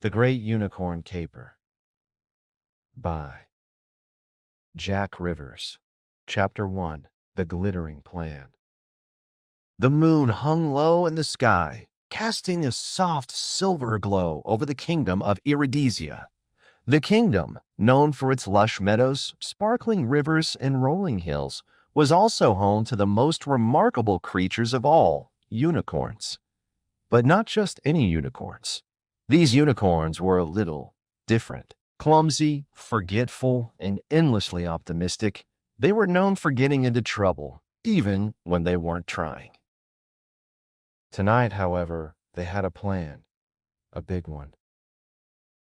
The Great Unicorn Caper by Jack Rivers. Chapter 1. The Glittering Plan. The moon hung low in the sky, casting a soft silver glow over the kingdom of Iridesia. The kingdom, known for its lush meadows, sparkling rivers, and rolling hills, was also home to the most remarkable creatures of all, unicorns. But not just any unicorns. These unicorns were a little different. Clumsy, forgetful, and endlessly optimistic, they were known for getting into trouble, even when they weren't trying. Tonight, however, they had a plan, a big one.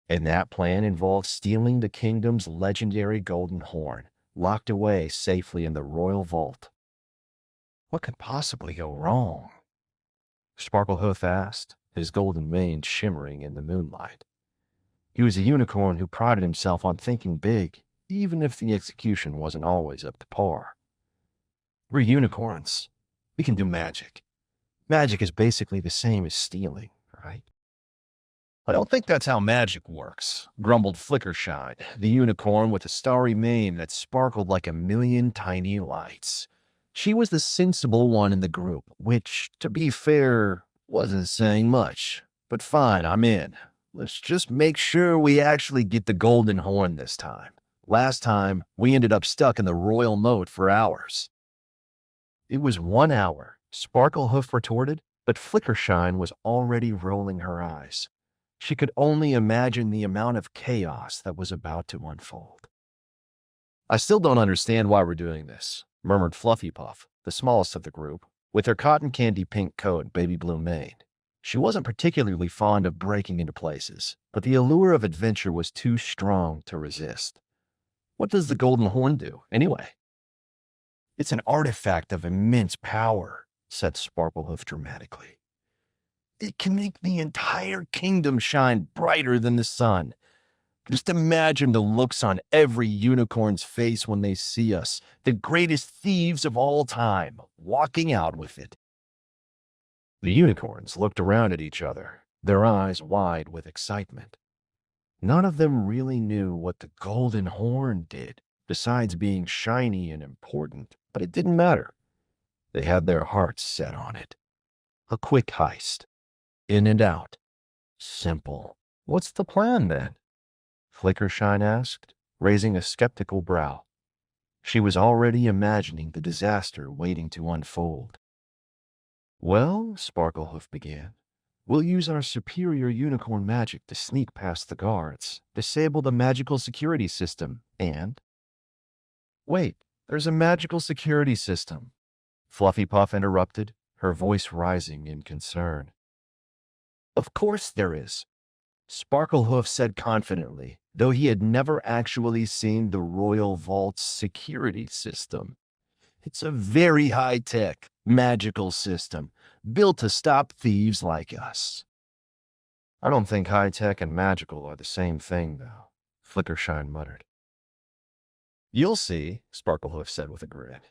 And that plan involved stealing the kingdom's legendary golden horn, locked away safely in the royal vault. What could possibly go wrong? Sparklehoof asked, his golden mane shimmering in the moonlight. He was a unicorn who prided himself on thinking big, even if the execution wasn't always up to par. We're unicorns. We can do magic. Magic is basically the same as stealing, right? I don't think that's how magic works, grumbled Flickershine, the unicorn with a starry mane that sparkled like a million tiny lights. She was the sensible one in the group, which, to be fair, wasn't saying much. But fine, I'm in. Let's just make sure we actually get the golden horn this time. Last time, we ended up stuck in the royal moat for hours. It was 1 hour, Sparklehoof retorted, but Flickershine was already rolling her eyes. She could only imagine the amount of chaos that was about to unfold. I still don't understand why we're doing this, murmured Fluffy Puff, the smallest of the group, with her cotton candy pink coat and baby blue mane. She wasn't particularly fond of breaking into places, but the allure of adventure was too strong to resist. What does the golden horn do, anyway? It's an artifact of immense power, said Sparklehoof dramatically. It can make the entire kingdom shine brighter than the sun. Just imagine the looks on every unicorn's face when they see us, the greatest thieves of all time, walking out with it. The unicorns looked around at each other, their eyes wide with excitement. None of them really knew what the golden horn did, besides being shiny and important, but it didn't matter. They had their hearts set on it. A quick heist. In and out. Simple. What's the plan, then? Flickershine asked, raising a skeptical brow. She was already imagining the disaster waiting to unfold. Well, Sparklehoof began, we'll use our superior unicorn magic to sneak past the guards, disable the magical security system, and... Wait, there's a magical security system, Fluffy Puff interrupted, her voice rising in concern. Of course there is, Sparklehoof said confidently, though he had never actually seen the Royal Vault's security system. It's a very high-tech, magical system, built to stop thieves like us. I don't think high-tech and magical are the same thing, though, Flickershine muttered. You'll see, Sparklehoof said with a grin.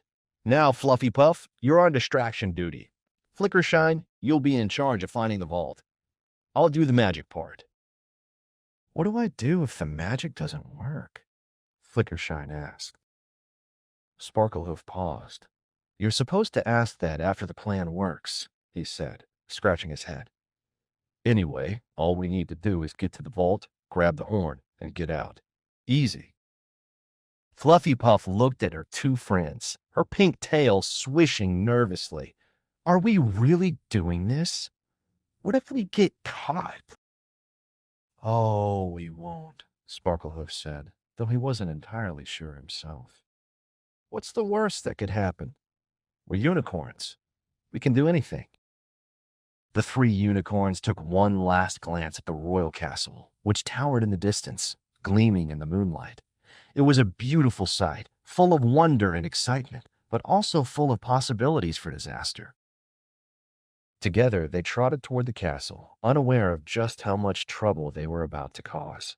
Now, Fluffy Puff, you're on distraction duty. Flickershine, you'll be in charge of finding the vault. I'll do the magic part. What do I do if the magic doesn't work? Flickershine asked. Sparklehoof paused. You're supposed to ask that after the plan works, he said, scratching his head. Anyway, all we need to do is get to the vault, grab the horn, and get out. Easy. Fluffy Puff looked at her two friends, her pink tail swishing nervously. Are we really doing this? What if we get caught? Oh, we won't, Sparklehoof said, though he wasn't entirely sure himself. What's the worst that could happen? We're unicorns. We can do anything. The three unicorns took one last glance at the royal castle, which towered in the distance, gleaming in the moonlight. It was a beautiful sight, full of wonder and excitement, but also full of possibilities for disaster. Together, they trotted toward the castle, unaware of just how much trouble they were about to cause.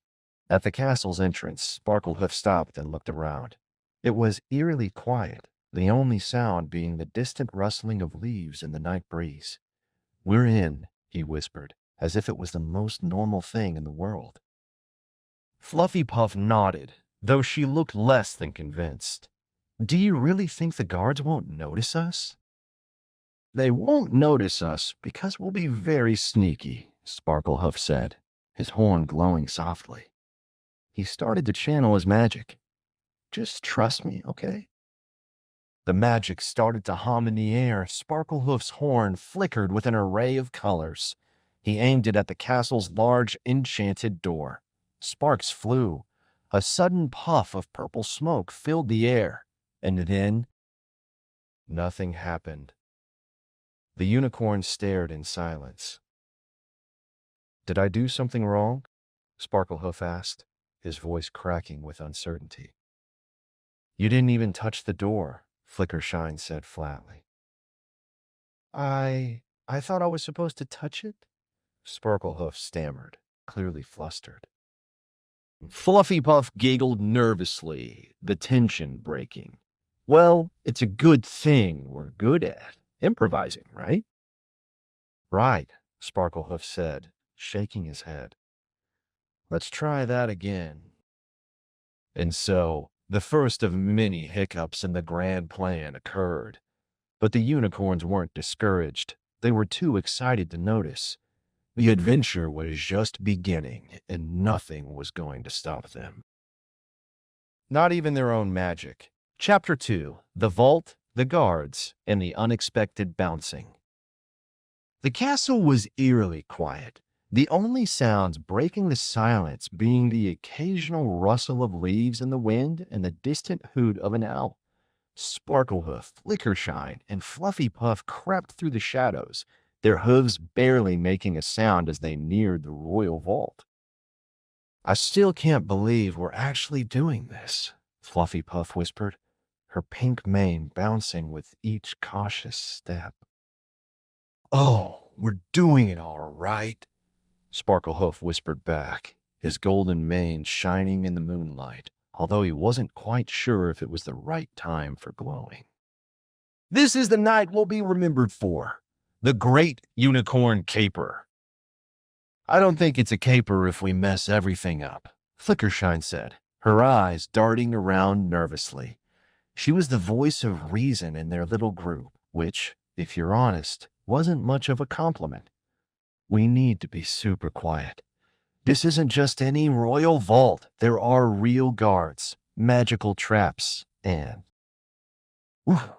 At the castle's entrance, Sparklehoof stopped and looked around. It was eerily quiet, the only sound being the distant rustling of leaves in the night breeze. We're in, he whispered, as if it was the most normal thing in the world. Fluffy Puff nodded, though she looked less than convinced. Do you really think the guards won't notice us? They won't notice us because we'll be very sneaky, Sparklehoof said, his horn glowing softly. He started to channel his magic. Just trust me, okay? The magic started to hum in the air. Sparklehoof's horn flickered with an array of colors. He aimed it at the castle's large, enchanted door. Sparks flew. A sudden puff of purple smoke filled the air, and then nothing happened. The unicorn stared in silence. Did I do something wrong? Sparklehoof asked, his voice cracking with uncertainty. You didn't even touch the door, Flickershine said flatly. I thought I was supposed to touch it? Sparklehoof stammered, clearly flustered. Fluffy Puff giggled nervously, the tension breaking. Well, it's a good thing we're good at improvising, right? Right, Sparklehoof said, shaking his head. Let's try that again. And so, the first of many hiccups in the grand plan occurred. But the unicorns weren't discouraged. They were too excited to notice. The adventure was just beginning, and nothing was going to stop them. Not even their own magic. Chapter 2, The Vault, the Guards, and the Unexpected Bouncing. The castle was eerily quiet, the only sounds breaking the silence being the occasional rustle of leaves in the wind and the distant hoot of an owl. Sparklehoof, Flickershine, and Fluffy Puff crept through the shadows, their hooves barely making a sound as they neared the royal vault. I still can't believe we're actually doing this, Fluffy Puff whispered, her pink mane bouncing with each cautious step. Oh, we're doing it all right, Sparklehoof whispered back, his golden mane shining in the moonlight, although he wasn't quite sure if it was the right time for glowing. This is the night we'll be remembered for, the Great Unicorn Caper. I don't think it's a caper if we mess everything up, Flickershine said, her eyes darting around nervously. She was the voice of reason in their little group, which, if you're honest, wasn't much of a compliment. We need to be super quiet. This isn't just any royal vault. There are real guards, magical traps, and... Oof.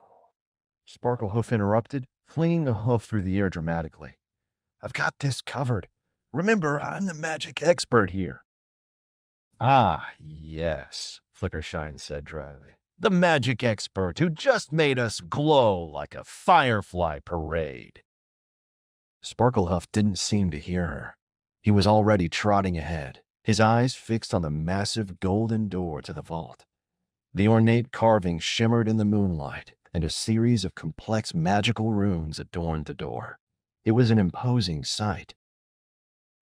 Sparklehoof interrupted, flinging a hoof through the air dramatically. I've got this covered. Remember, I'm the magic expert here. Ah, yes, Flickershine said dryly. The magic expert who just made us glow like a firefly parade. Sparklehoof didn't seem to hear her. He was already trotting ahead, his eyes fixed on the massive golden door to the vault. The ornate carving shimmered in the moonlight, and a series of complex magical runes adorned the door. It was an imposing sight.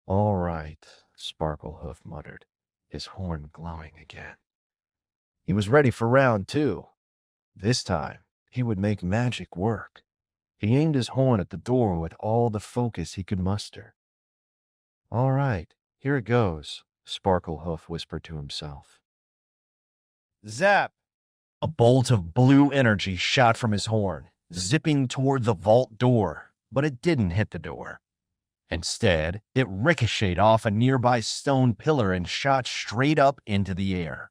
All right, Sparklehoof muttered, his horn glowing again. He was ready for round 2. This time, he would make magic work. He aimed his horn at the door with all the focus he could muster. All right, here it goes, Sparklehoof whispered to himself. Zap! A bolt of blue energy shot from his horn, zipping toward the vault door, but it didn't hit the door. Instead, it ricocheted off a nearby stone pillar and shot straight up into the air.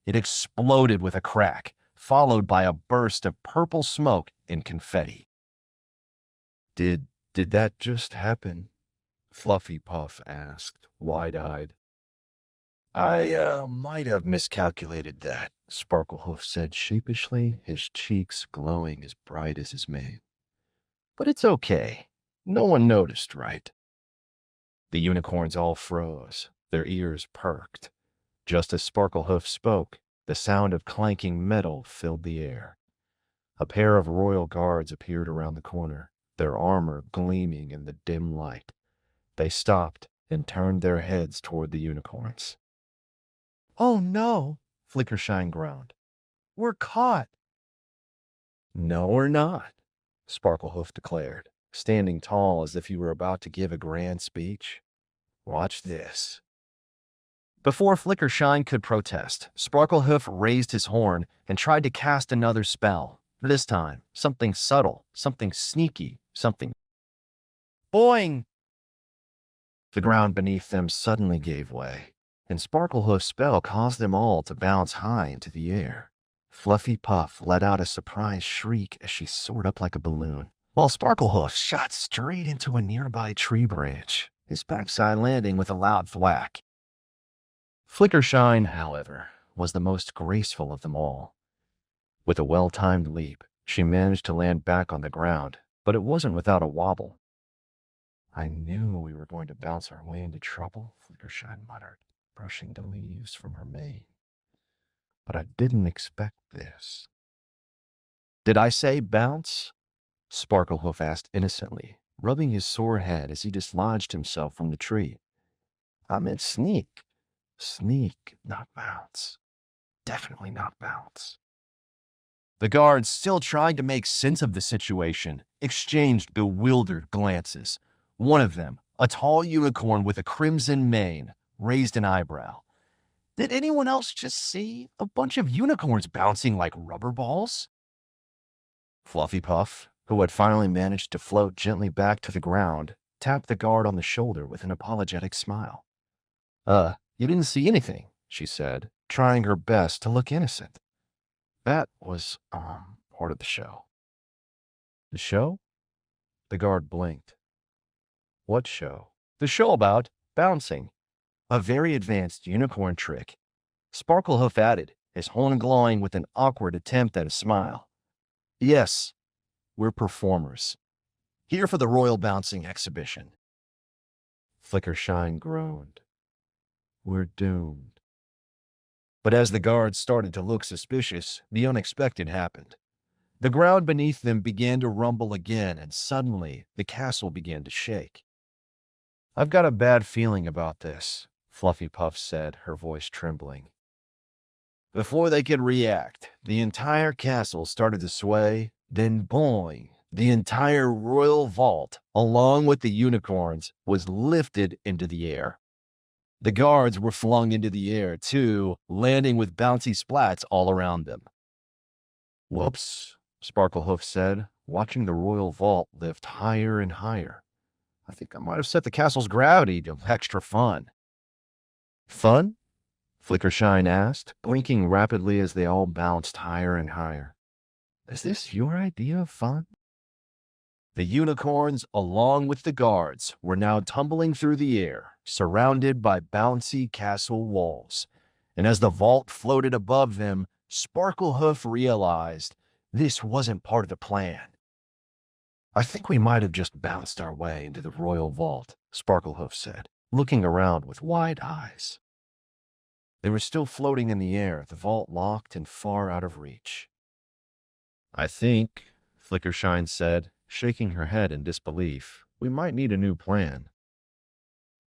It exploded with a crack, followed by a burst of purple smoke and confetti. Did that just happen? Fluffy Puff asked, wide-eyed. I might have miscalculated that, Sparklehoof said sheepishly, his cheeks glowing as bright as his mane. But it's okay. No one noticed, right? The unicorns all froze, their ears perked. Just as Sparklehoof spoke, the sound of clanking metal filled the air. A pair of royal guards appeared around the corner, their armor gleaming in the dim light. They stopped and turned their heads toward the unicorns. Oh no, Flickershine groaned. We're caught. No, we're not, Sparklehoof declared, standing tall as if he were about to give a grand speech. "Watch this." Before Flickershine could protest, Sparklehoof raised his horn and tried to cast another spell. This time, something subtle, something sneaky, something. Boing! The ground beneath them suddenly gave way, and Sparklehoof's spell caused them all to bounce high into the air. Fluffy Puff let out a surprised shriek as she soared up like a balloon, while Sparklehoof shot straight into a nearby tree branch, his backside landing with a loud thwack. Flickershine, however, was the most graceful of them all. With a well-timed leap, she managed to land back on the ground, but it wasn't without a wobble. "I knew we were going to bounce our way into trouble," Flickershine muttered, brushing the leaves from her mane. "But I didn't expect this." "Did I say bounce?" Sparklehoof asked innocently, rubbing his sore head as he dislodged himself from the tree. "I meant sneak. Sneak, not bounce. Definitely not bounce." The guards, still trying to make sense of the situation, exchanged bewildered glances. One of them, a tall unicorn with a crimson mane, raised an eyebrow. "Did anyone else just see a bunch of unicorns bouncing like rubber balls?" Fluffy Puff, who had finally managed to float gently back to the ground, tapped the guard on the shoulder with an apologetic smile. You didn't see anything," she said, trying her best to look innocent. "That was, part of the show." "The show?" The guard blinked. "What show?" "The show about bouncing. A very advanced unicorn trick," Sparklehoof added, his horn glowing with an awkward attempt at a smile. "Yes, we're performers. Here for the Royal Bouncing Exhibition." Flickershine groaned. "We're doomed." But as the guards started to look suspicious, the unexpected happened. The ground beneath them began to rumble again, and suddenly the castle began to shake. "I've got a bad feeling about this," Fluffy Puff said, her voice trembling. Before they could react, the entire castle started to sway, then boing, the entire royal vault, along with the unicorns, was lifted into the air. The guards were flung into the air, too, landing with bouncy splats all around them. "Whoops," Sparklehoof said, watching the royal vault lift higher and higher. "I think I might have set the castle's gravity to extra fun." "Fun?" Flickershine asked, blinking rapidly as they all bounced higher and higher. "Is this your idea of fun?" The unicorns, along with the guards, were now tumbling through the air, surrounded by bouncy castle walls. And as the vault floated above them, Sparklehoof realized this wasn't part of the plan. "I think we might have just bounced our way into the royal vault," Sparklehoof said, looking around with wide eyes. They were still floating in the air, the vault locked and far out of reach. "I think," Flickershine said, shaking her head in disbelief, "we might need a new plan."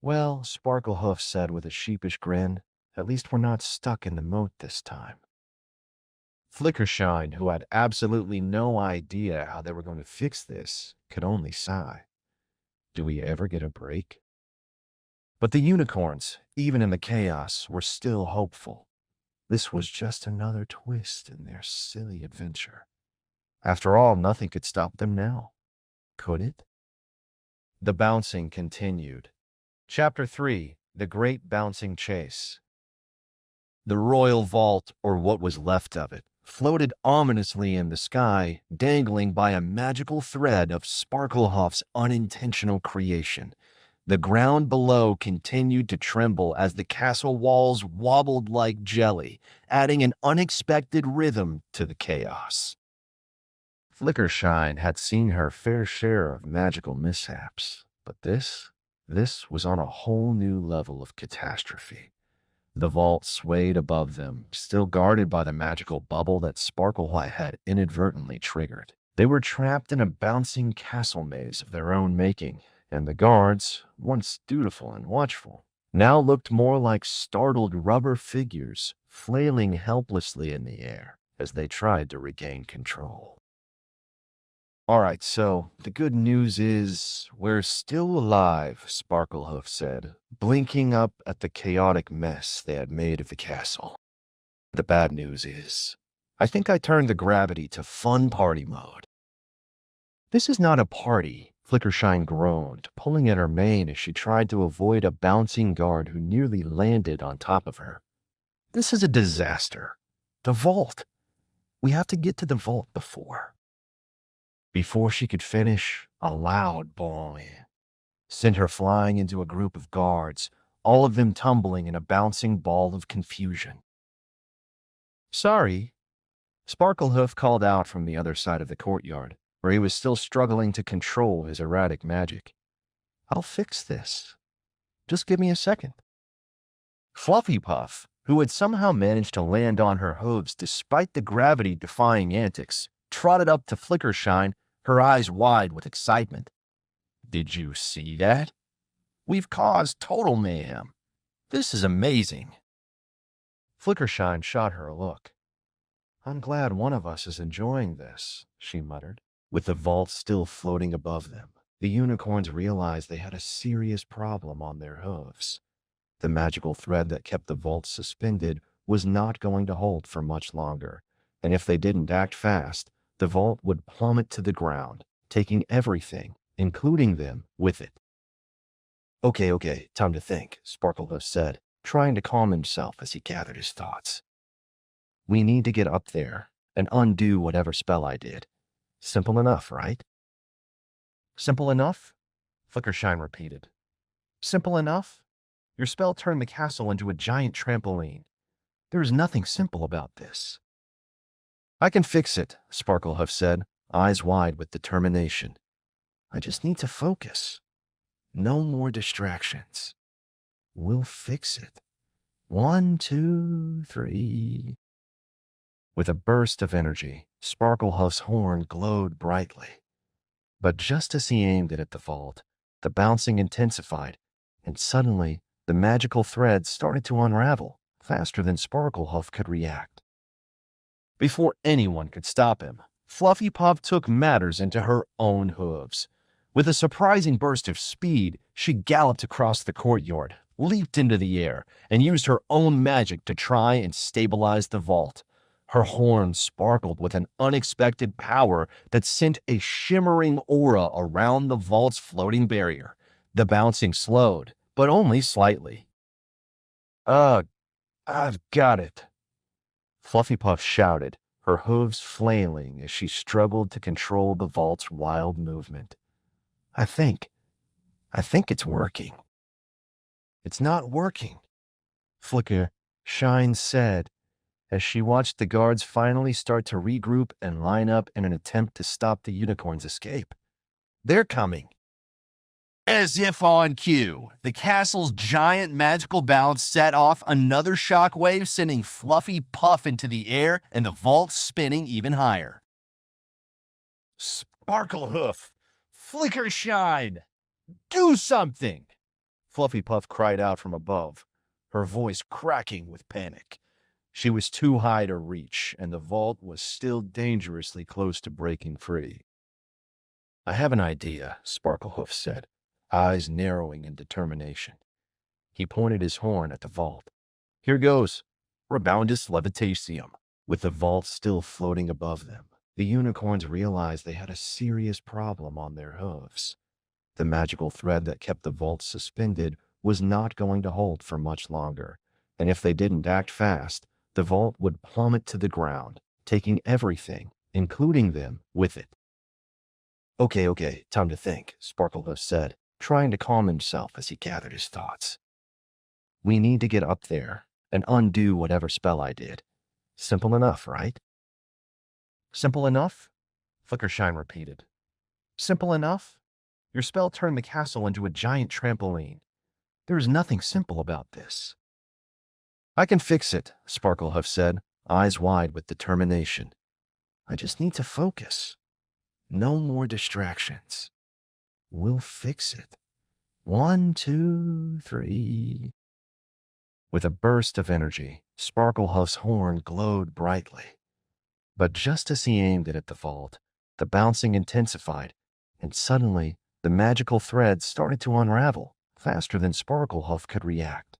"Well," Sparklehoof said with a sheepish grin, "at least we're not stuck in the moat this time." Flickershine, who had absolutely no idea how they were going to fix this, could only sigh. Do we ever get a break? But the unicorns, even in the chaos, were still hopeful. This was just another twist in their silly adventure. After all, nothing could stop them now. Could it? The bouncing continued. Chapter 3: The Great Bouncing Chase. The royal vault, or what was left of it, floated ominously in the sky, dangling by a magical thread of Sparklehoff's unintentional creation. The ground below continued to tremble as the castle walls wobbled like jelly, adding an unexpected rhythm to the chaos. Flickershine had seen her fair share of magical mishaps, but this was on a whole new level of catastrophe. The vault swayed above them, still guarded by the magical bubble that Sparklewhite had inadvertently triggered. They were trapped in a bouncing castle maze of their own making, and the guards, once dutiful and watchful, now looked more like startled rubber figures flailing helplessly in the air as they tried to regain control. All right, so the good news is we're still alive, Sparklehoof said, blinking up at the chaotic mess they had made of the castle. The bad news is, I think I turned the gravity to fun party mode. This is not a party, Flickershine groaned, pulling at her mane as she tried to avoid a bouncing guard who nearly landed on top of her. This is a disaster. The vault. We have to get to the vault Before she could finish, a loud boing sent her flying into a group of guards, all of them tumbling in a bouncing ball of confusion. Sorry, Sparklehoof called out from the other side of the courtyard, where he was still struggling to control his erratic magic. I'll fix this. Just give me a second. Fluffy Puff, who had somehow managed to land on her hooves despite the gravity-defying antics, trotted up to Flickershine, her eyes wide with excitement. Did you see that? We've caused total mayhem. This is amazing. Flickershine shot her a look. I'm glad one of us is enjoying this, she muttered. With the vault still floating above them, the unicorns realized they had a serious problem on their hooves. The magical thread that kept the vault suspended was not going to hold for much longer, and if they didn't act fast, the vault would plummet to the ground, taking everything, including them, with it. Okay, time to think, Sparklehoof said, trying to calm himself as he gathered his thoughts. We need to get up there and undo whatever spell I did. Simple enough, right? Simple enough? Flickershine repeated. Simple enough? Your spell turned the castle into a giant trampoline. There is nothing simple about this. I can fix it, Sparklehoof said, eyes wide with determination. I just need to focus. No more distractions. We'll fix it. 1, 2, 3. With a burst of energy, Sparklehoof's horn glowed brightly. But just as he aimed it at the vault, the bouncing intensified, and suddenly the magical thread started to unravel faster than Sparklehoof could react. Before anyone could stop him, Fluffy Puff took matters into her own hooves. With a surprising burst of speed, she galloped across the courtyard, leaped into the air, and used her own magic to try and stabilize the vault. Her horn sparkled with an unexpected power that sent a shimmering aura around the vault's floating barrier. The bouncing slowed, but only slightly. Ugh, I've got it, Fluffy Puff shouted, her hooves flailing as she struggled to control the vault's wild movement. I think it's working. It's not working, Flickershine said, as she watched the guards finally start to regroup and line up in an attempt to stop the unicorn's escape. They're coming. As if on cue, the castle's giant magical bounce set off another shockwave, sending Fluffy Puff into the air and the vault spinning even higher. Sparklehoof! Flickershine! Do something! Fluffy Puff cried out from above, her voice cracking with panic. She was too high to reach, and the vault was still dangerously close to breaking free. I have an idea, Sparklehoof said, eyes narrowing in determination. He pointed his horn at the vault. Here goes. Reboundus levitatium. With the vault still floating above them, the unicorns realized they had a serious problem on their hooves. The magical thread that kept the vault suspended was not going to hold for much longer, and if they didn't act fast, the vault would plummet to the ground, taking everything, including them, with it. Okay, time to think, Sparklehoof said, trying to calm himself as he gathered his thoughts. We need to get up there and undo whatever spell I did. Simple enough, right? Simple enough? Flickershine repeated. Simple enough? Your spell turned the castle into a giant trampoline. There is nothing simple about this. I can fix it, Sparklehoof said, eyes wide with determination. I just need to focus. No more distractions. We'll fix it. 1, 2, 3. With a burst of energy, Sparklehoof's horn glowed brightly. But just as he aimed it at the vault, The bouncing intensified, and suddenly the magical thread started to unravel faster than Sparklehuff could react.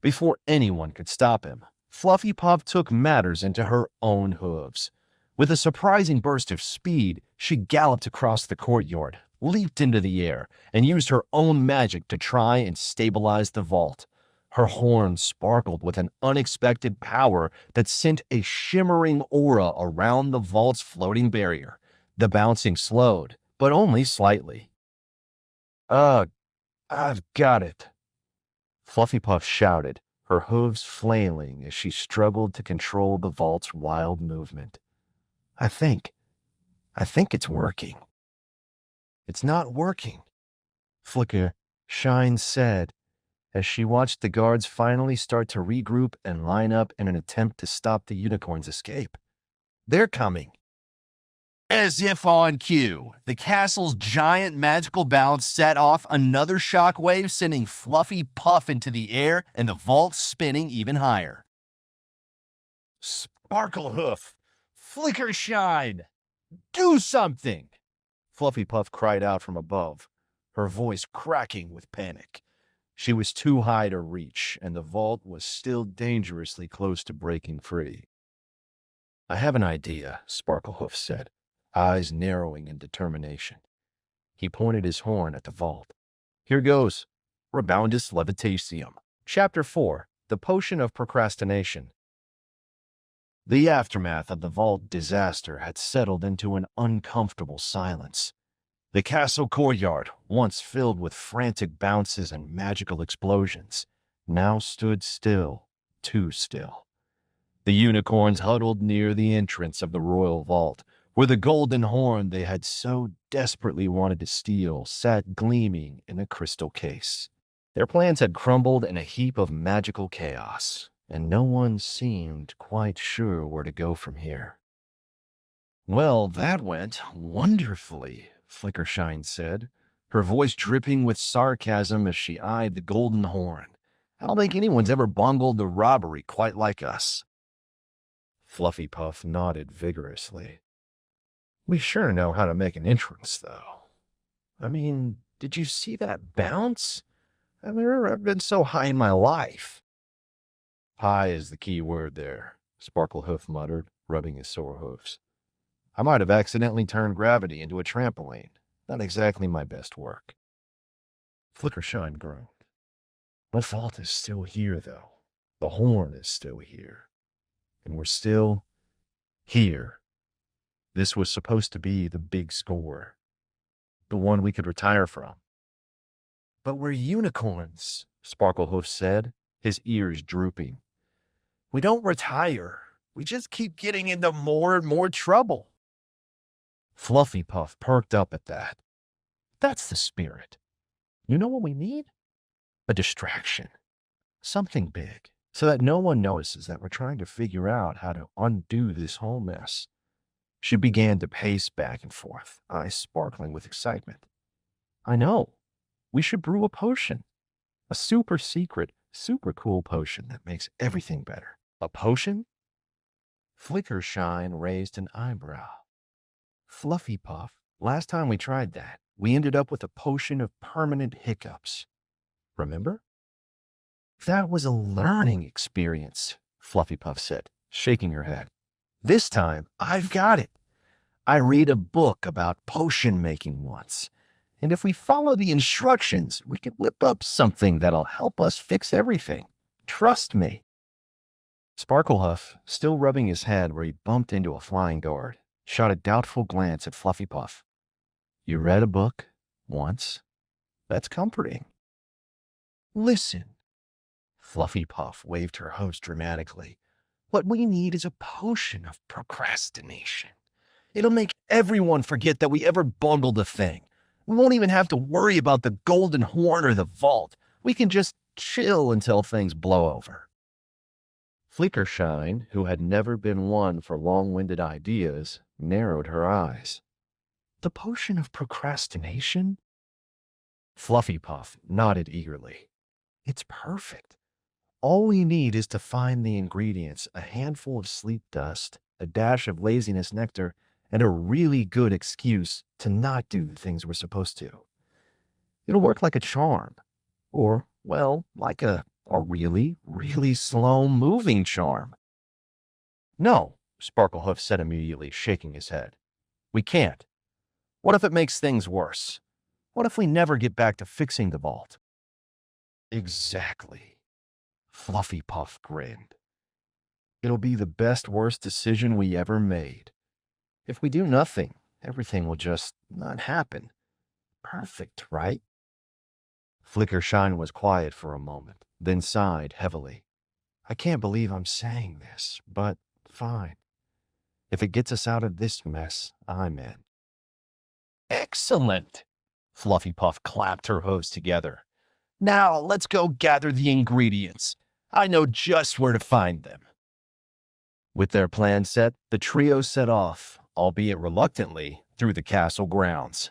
Before anyone could stop him, Fluffy Puff took matters into her own hooves. With a surprising burst of speed, she galloped across the courtyard, leaped into the air, and used her own magic to try and stabilize the vault. Her horns sparkled with an unexpected power that sent a shimmering aura around the vault's floating barrier. The bouncing slowed, but only slightly. Ugh, I've got it, Fluffy Puff shouted, her hooves flailing as she struggled to control the vault's wild movement. I think it's working. It's not working, Flicker Shine said as she watched the guards finally start to regroup and line up in an attempt to stop the unicorn's escape. They're coming. As if on cue, the castle's giant magical bounce set off another shockwave, sending Fluffy Puff into the air and the vault spinning even higher. Sparklehoof! Flickershine! Do something! Fluffy Puff cried out from above, her voice cracking with panic. She was too high to reach, and the vault was still dangerously close to breaking free. I have an idea, Sparklehoof said, eyes narrowing in determination. He pointed his horn at the vault. Here goes. Reboundus Levitatium. Chapter 4. The Potion of Procrastination. The aftermath of the vault disaster had settled into an uncomfortable silence. The castle courtyard, once filled with frantic bounces and magical explosions, now stood still, too still. The unicorns huddled near the entrance of the royal vault, where the golden horn they had so desperately wanted to steal sat gleaming in a crystal case. Their plans had crumbled in a heap of magical chaos, and no one seemed quite sure where to go from here. Well, that went wonderfully, Flickershine said, her voice dripping with sarcasm as she eyed the golden horn. I don't think anyone's ever bungled the robbery quite like us. Fluffy Puff nodded vigorously. We sure know how to make an entrance, though. I mean, did you see that bounce? I've never been so high in my life. High is the key word there, Sparklehoof muttered, rubbing his sore hoofs. I might have accidentally turned gravity into a trampoline. Not exactly my best work. Flickershine groaned. The vault is still here, though. The horn is still here. And we're still here. This was supposed to be the big score. The one we could retire from. But we're unicorns, Sparklehoof said, his ears drooping. We don't retire. We just keep getting into more and more trouble. Fluffy Puff perked up at that. That's the spirit. You know what we need? A distraction. Something big, so that no one notices that we're trying to figure out how to undo this whole mess. She began to pace back and forth, eyes sparkling with excitement. I know. We should brew a potion. A super secret, super cool potion that makes everything better. A potion? Flickershine raised an eyebrow. Fluffy Puff, last time we tried that, we ended up with a potion of permanent hiccups. Remember? That was a learning experience, Fluffy Puff said, shaking her head. This time, I've got it. I read a book about potion making once, and if we follow the instructions, we can whip up something that'll help us fix everything. Trust me. Sparklehuff, still rubbing his head where he bumped into a flying guard, shot a doubtful glance at Fluffy Puff. You read a book once? That's comforting. Listen. Fluffy Puff waved her host dramatically. What we need is a potion of procrastination. It'll make everyone forget that we ever bungled a thing. We won't even have to worry about the golden horn or the vault. We can just chill until things blow over. Flickershine, who had never been one for long-winded ideas, narrowed her eyes. The potion of procrastination? Fluffy Puff nodded eagerly. It's perfect. All we need is to find the ingredients, a handful of sleep dust, a dash of laziness nectar, and a really good excuse to not do the things we're supposed to. It'll work like a charm, or, well, like a really, really slow moving charm. No, Sparklehoof said immediately, shaking his head. We can't. What if it makes things worse? What if we never get back to fixing the vault? Exactly. Fluffy Puff grinned. It'll be the best worst decision we ever made. If we do nothing, everything will just not happen. Perfect, right? Flickershine was quiet for a moment, then sighed heavily. I can't believe I'm saying this, but fine. If it gets us out of this mess, I'm in. Excellent! Fluffy Puff clapped her hooves together. Now let's go gather the ingredients. I know just where to find them. With their plan set, the trio set off, albeit reluctantly, through the castle grounds.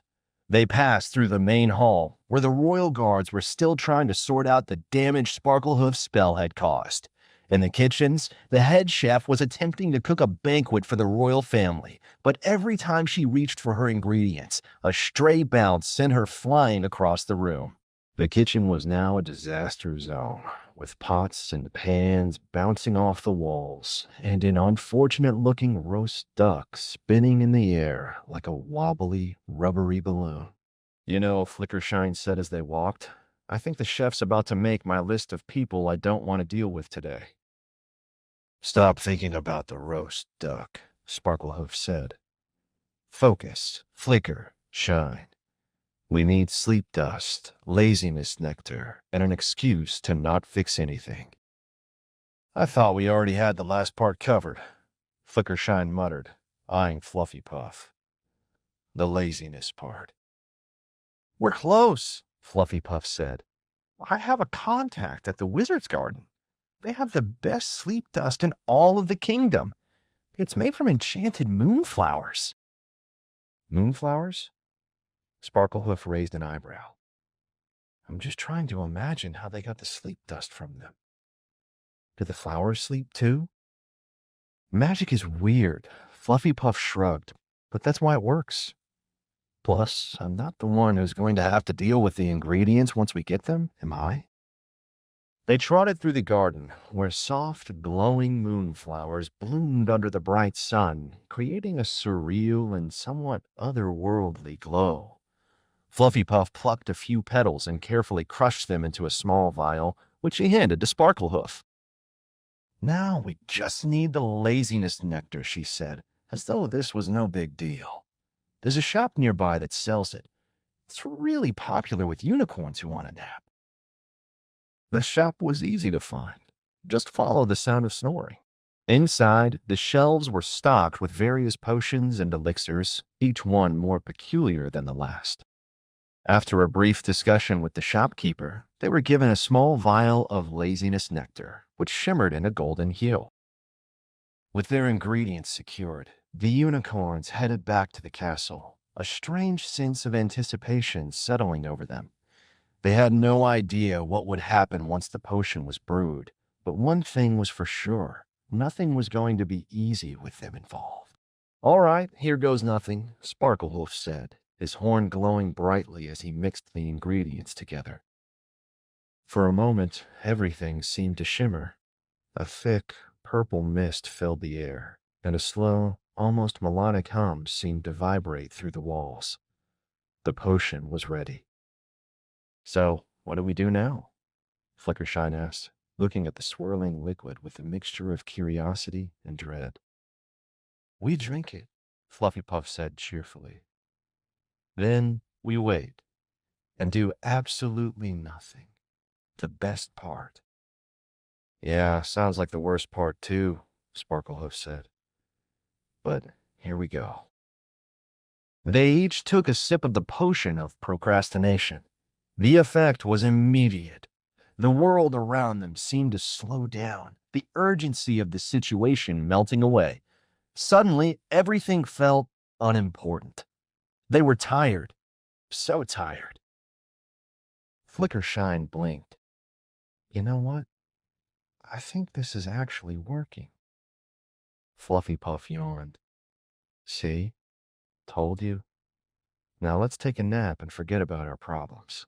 They passed through the main hall, where the royal guards were still trying to sort out the damage Sparklehoof's spell had caused. In the kitchens, the head chef was attempting to cook a banquet for the royal family, but every time she reached for her ingredients, a stray bounce sent her flying across the room. The kitchen was now a disaster zone, with pots and pans bouncing off the walls, and an unfortunate-looking roast duck spinning in the air like a wobbly, rubbery balloon. You know, Flickershine said as they walked, I think the chef's about to make my list of people I don't want to deal with today. Stop thinking about the roast duck, Sparklehoof said. Focus, flicker, shine. We need sleep dust, laziness nectar, and an excuse to not fix anything. I thought we already had the last part covered, Flickershine muttered, eyeing Fluffy Puff. The laziness part. We're close, Fluffy Puff said. I have a contact at the Wizard's Garden. They have the best sleep dust in all of the kingdom. It's made from enchanted moonflowers. Moonflowers? Sparklehoof raised an eyebrow. I'm just trying to imagine how they got the sleep dust from them. Do the flowers sleep too? Magic is weird, Fluffy Puff shrugged, but that's why it works. Plus, I'm not the one who's going to have to deal with the ingredients once we get them, am I? They trotted through the garden, where soft, glowing moonflowers bloomed under the bright sun, creating a surreal and somewhat otherworldly glow. Fluffy Puff plucked a few petals and carefully crushed them into a small vial, which she handed to Sparklehoof. Now we just need the laziness nectar, she said, as though this was no big deal. There's a shop nearby that sells it. It's really popular with unicorns who want a nap. The shop was easy to find. Just follow the sound of snoring. Inside, the shelves were stocked with various potions and elixirs, each one more peculiar than the last. After a brief discussion with the shopkeeper, they were given a small vial of laziness nectar, which shimmered in a golden hue. With their ingredients secured, the unicorns headed back to the castle, a strange sense of anticipation settling over them. They had no idea what would happen once the potion was brewed, but one thing was for sure, nothing was going to be easy with them involved. All right, here goes nothing, Sparklehoof said, his horn glowing brightly as he mixed the ingredients together. For a moment, everything seemed to shimmer. A thick, purple mist filled the air, and a slow, almost melodic hum seemed to vibrate through the walls. The potion was ready. So, what do we do now? Flickershine asked, looking at the swirling liquid with a mixture of curiosity and dread. We drink it, Fluffy Puff said cheerfully. Then we wait and do absolutely nothing. The best part. Yeah, sounds like the worst part too, Sparklehoof said. But here we go. They each took a sip of the potion of procrastination. The effect was immediate. The world around them seemed to slow down, the urgency of the situation melting away. Suddenly, everything felt unimportant. They were tired, so tired. Flickershine blinked. You know what? I think this is actually working. Fluffy Puff yawned. See? Told you. Now let's take a nap and forget about our problems.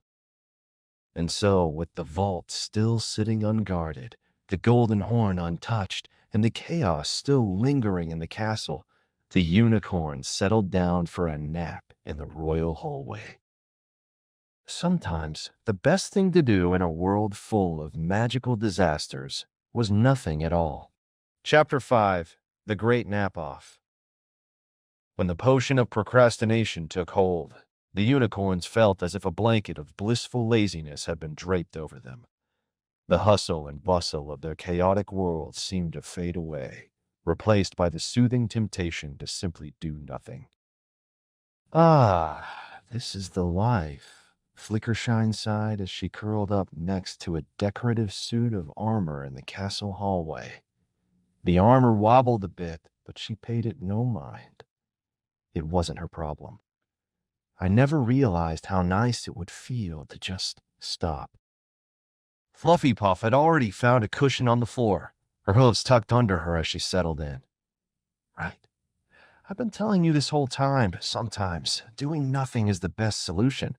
And so, with the vault still sitting unguarded, the golden horn untouched, and the chaos still lingering in the castle, the unicorn settled down for a nap in the royal hallway. Sometimes, the best thing to do in a world full of magical disasters was nothing at all. Chapter 5: The Great Nap-Off. When the potion of procrastination took hold, the unicorns felt as if a blanket of blissful laziness had been draped over them. The hustle and bustle of their chaotic world seemed to fade away, replaced by the soothing temptation to simply do nothing. Ah, this is the life, Flickershine sighed as she curled up next to a decorative suit of armor in the castle hallway. The armor wobbled a bit, but she paid it no mind. It wasn't her problem. I never realized how nice it would feel to just stop. Fluffy Puff had already found a cushion on the floor, her hooves tucked under her as she settled in. Right. I've been telling you this whole time, sometimes doing nothing is the best solution.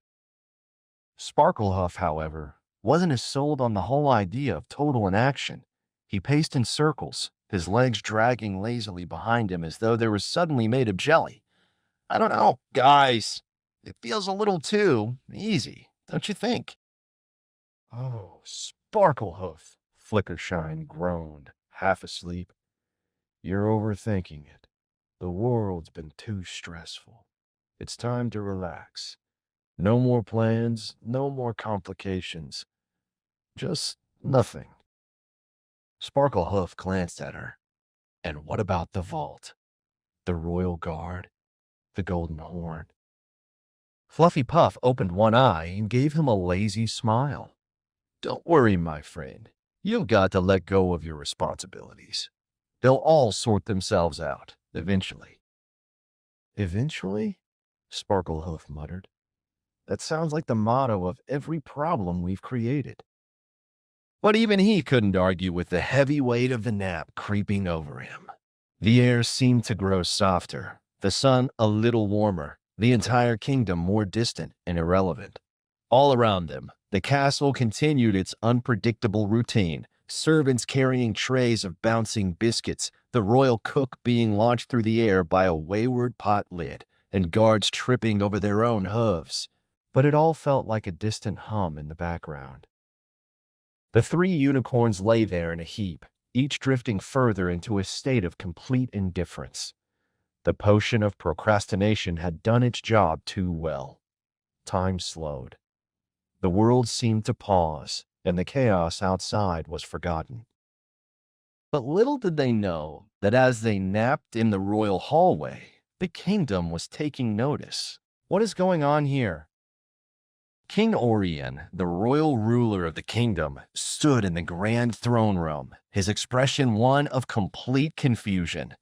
Sparklehuff, however, wasn't as sold on the whole idea of total inaction. He paced in circles, his legs dragging lazily behind him as though they were suddenly made of jelly. I don't know, guys. It feels a little too easy, don't you think? Oh, Sparklehoof, Flickershine groaned, half asleep. You're overthinking it. The world's been too stressful. It's time to relax. No more plans, no more complications. Just nothing. Sparklehoof glanced at her. And what about the vault? The royal guard? The golden horn? Fluffy Puff opened one eye and gave him a lazy smile. Don't worry, my friend. You've got to let go of your responsibilities. They'll all sort themselves out, eventually. Eventually? Sparklehoof muttered. That sounds like the motto of every problem we've created. But even he couldn't argue with the heavy weight of the nap creeping over him. The air seemed to grow softer, the sun a little warmer, the entire kingdom more distant and irrelevant. All around them, the castle continued its unpredictable routine, servants carrying trays of bouncing biscuits, the royal cook being launched through the air by a wayward pot lid, and guards tripping over their own hooves. But it all felt like a distant hum in the background. The three unicorns lay there in a heap, each drifting further into a state of complete indifference. The potion of procrastination had done its job too well. Time slowed. The world seemed to pause, and the chaos outside was forgotten. But little did they know that as they napped in the royal hallway, the kingdom was taking notice. What is going on here? King Orion, the royal ruler of the kingdom, stood in the grand throne room, his expression one of complete confusion.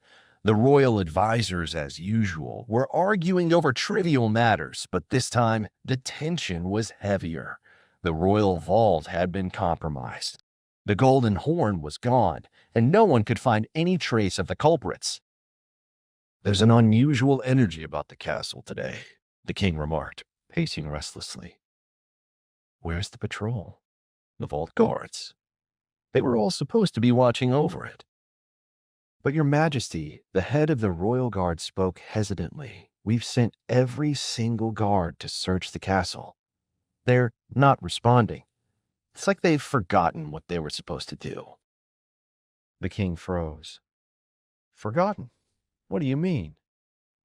The royal advisors, as usual, were arguing over trivial matters, but this time the tension was heavier. The royal vault had been compromised. The golden horn was gone, and no one could find any trace of the culprits. There's an unusual energy about the castle today, the king remarked, pacing restlessly. Where's the patrol? The vault guards. They were all supposed to be watching over it. But your majesty, the head of the royal guard spoke hesitantly. We've sent every single guard to search the castle. They're not responding. It's like they've forgotten what they were supposed to do. The king froze. Forgotten? What do you mean?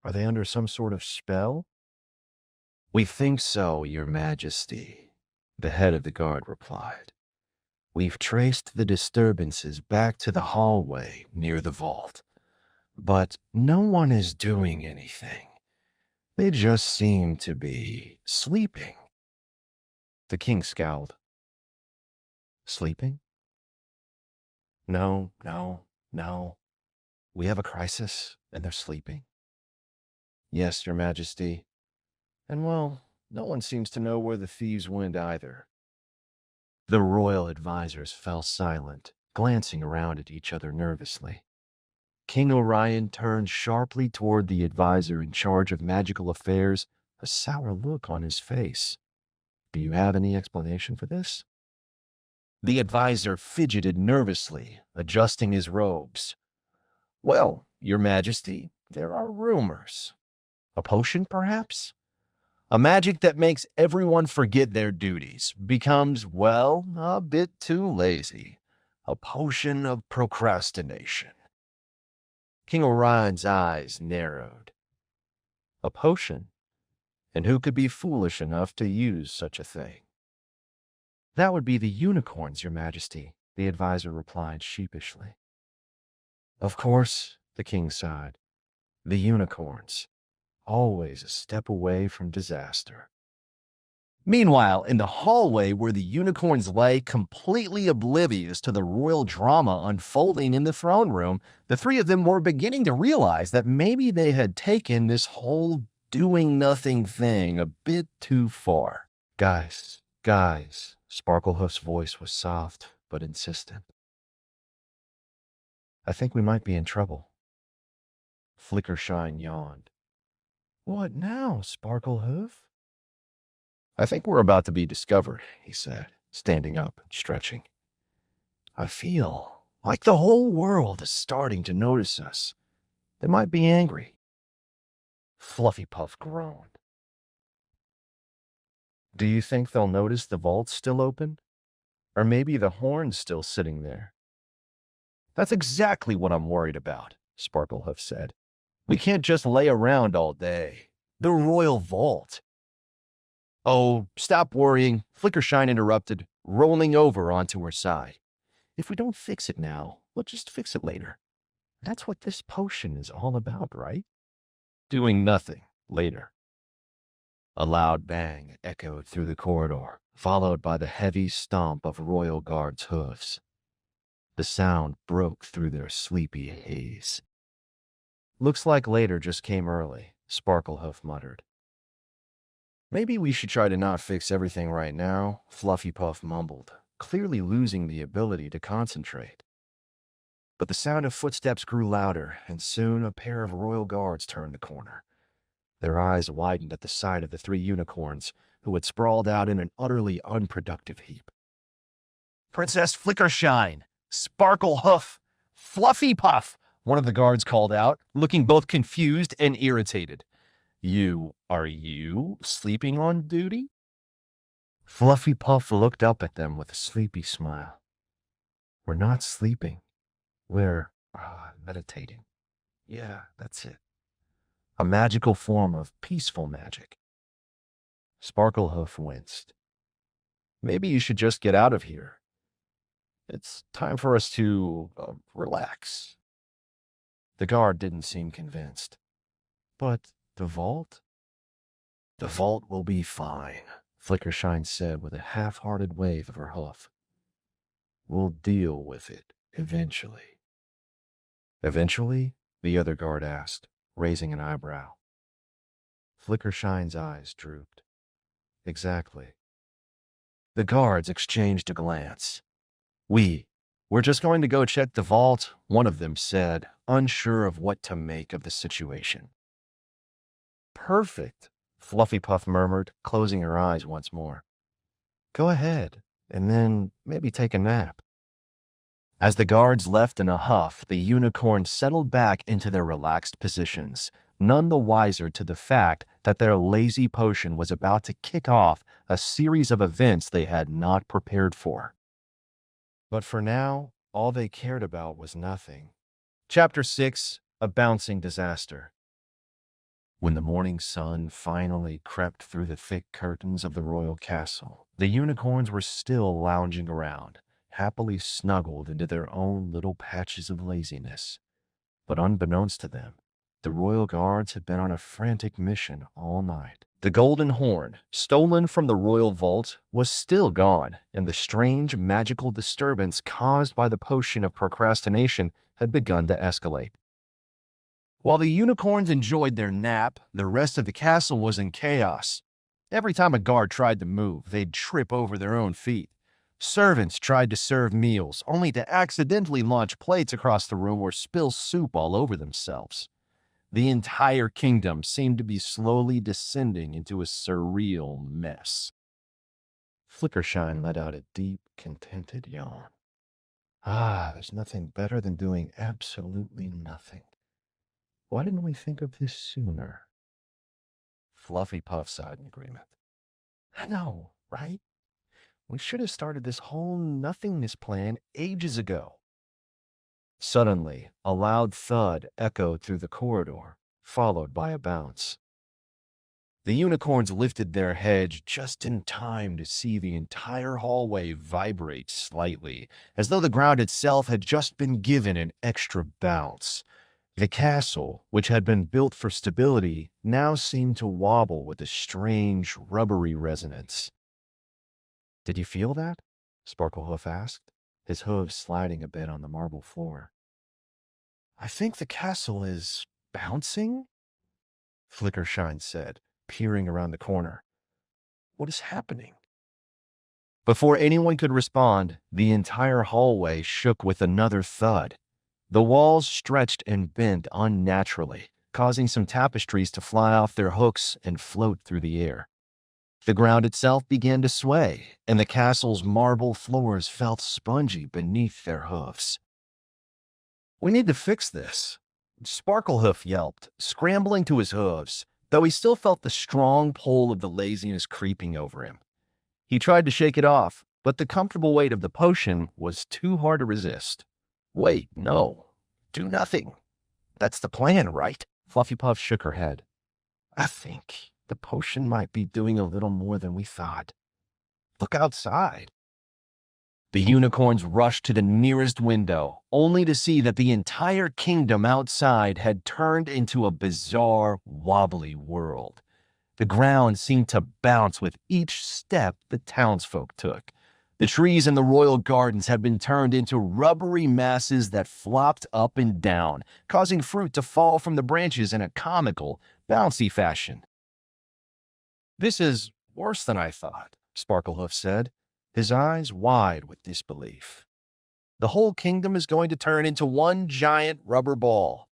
Are they under some sort of spell? We think so, your majesty, the head of the guard replied. We've traced the disturbances back to the hallway near the vault, but no one is doing anything. They just seem to be sleeping. The king scowled. Sleeping? No. We have a crisis, and they're sleeping. Yes, your majesty. And well, no one seems to know where the thieves went either. The royal advisors fell silent, glancing around at each other nervously. King Orion turned sharply toward the advisor in charge of magical affairs, a sour look on his face. Do you have any explanation for this? The advisor fidgeted nervously, adjusting his robes. Well, Your Majesty, there are rumors. A potion, perhaps? A magic that makes everyone forget their duties, becomes, well, a bit too lazy. A potion of procrastination. King Orion's eyes narrowed. A potion? And who could be foolish enough to use such a thing? That would be the unicorns, Your Majesty, the advisor replied sheepishly. Of course, the king sighed. The unicorns, always a step away from disaster. Meanwhile, in the hallway where the unicorns lay, completely oblivious to the royal drama unfolding in the throne room, the three of them were beginning to realize that maybe they had taken this whole doing nothing thing a bit too far. Guys, Sparklehoof's voice was soft but insistent. I think we might be in trouble. Flickershine yawned. What now, Sparklehoof? I think we're about to be discovered, he said, standing up and stretching. I feel like the whole world is starting to notice us. They might be angry. Fluffypuff groaned. Do you think they'll notice the vault's still open? Or maybe the horn's still sitting there? That's exactly what I'm worried about, Sparklehoof said. We can't just lay around all day. The royal vault. Oh, stop worrying, Flickershine interrupted, rolling over onto her side. If we don't fix it now, we'll just fix it later. That's what this potion is all about, right? Doing nothing later. A loud bang echoed through the corridor, followed by the heavy stomp of royal guards' hoofs. The sound broke through their sleepy haze. Looks like later just came early, Sparklehoof muttered. Maybe we should try to not fix everything right now, Fluffypuff mumbled, clearly losing the ability to concentrate. But the sound of footsteps grew louder, and soon a pair of royal guards turned the corner. Their eyes widened at the sight of the three unicorns, who had sprawled out in an utterly unproductive heap. Princess Flickershine, Sparklehoof, Fluffypuff, one of the guards called out, looking both confused and irritated. Are you sleeping on duty? Fluffypuff looked up at them with a sleepy smile. We're not sleeping. We're meditating. Yeah, that's it. A magical form of peaceful magic. Sparklehoof winced. Maybe you should just get out of here. It's time for us to relax. The guard didn't seem convinced. But the vault? The vault will be fine, Flickershine said with a half-hearted wave of her hoof. We'll deal with it eventually. Eventually? The other guard asked, raising an eyebrow. Flickershine's eyes drooped. Exactly. The guards exchanged a glance. We're just going to go check the vault, one of them said, unsure of what to make of the situation. Perfect, Fluffypuff murmured, closing her eyes once more. Go ahead, and then maybe take a nap. As the guards left in a huff, the unicorns settled back into their relaxed positions, none the wiser to the fact that their lazy potion was about to kick off a series of events they had not prepared for. But for now, all they cared about was nothing. Chapter 6, A Bouncing Disaster. When the morning sun finally crept through the thick curtains of the royal castle, the unicorns were still lounging around, happily snuggled into their own little patches of laziness. But unbeknownst to them, the royal guards had been on a frantic mission all night. The golden horn, stolen from the royal vault, was still gone, and the strange magical disturbance caused by the potion of procrastination had begun to escalate. While the unicorns enjoyed their nap, the rest of the castle was in chaos. Every time a guard tried to move, they'd trip over their own feet. Servants tried to serve meals, only to accidentally launch plates across the room or spill soup all over themselves. The entire kingdom seemed to be slowly descending into a surreal mess. Flickershine let out a deep, contented yawn. There's nothing better than doing absolutely nothing. Why didn't we think of this sooner? Fluffy Puff sighed in agreement. I know, right? We should have started this whole nothingness plan ages ago. Suddenly, a loud thud echoed through the corridor, followed by a bounce. The unicorns lifted their heads just in time to see the entire hallway vibrate slightly, as though the ground itself had just been given an extra bounce. The castle, which had been built for stability, now seemed to wobble with a strange, rubbery resonance. Did you feel that? Sparklehoof asked, his hooves sliding a bit on the marble floor. I think the castle is bouncing, Flickershine said, peering around the corner. What is happening? Before anyone could respond, the entire hallway shook with another thud. The walls stretched and bent unnaturally, causing some tapestries to fly off their hooks and float through the air. The ground itself began to sway, and the castle's marble floors felt spongy beneath their hoofs. We need to fix this, Sparklehoof yelped, scrambling to his hooves, though he still felt the strong pull of the laziness creeping over him. He tried to shake it off, but the comfortable weight of the potion was too hard to resist. Wait, no. Do nothing. That's the plan, right? Fluffy Puff shook her head. I think the potion might be doing a little more than we thought. Look outside. The unicorns rushed to the nearest window, only to see that the entire kingdom outside had turned into a bizarre, wobbly world. The ground seemed to bounce with each step the townsfolk took. The trees in the royal gardens had been turned into rubbery masses that flopped up and down, causing fruit to fall from the branches in a comical, bouncy fashion. This is worse than I thought, Sparklehoof said, his eyes wide with disbelief. The whole kingdom is going to turn into one giant rubber ball.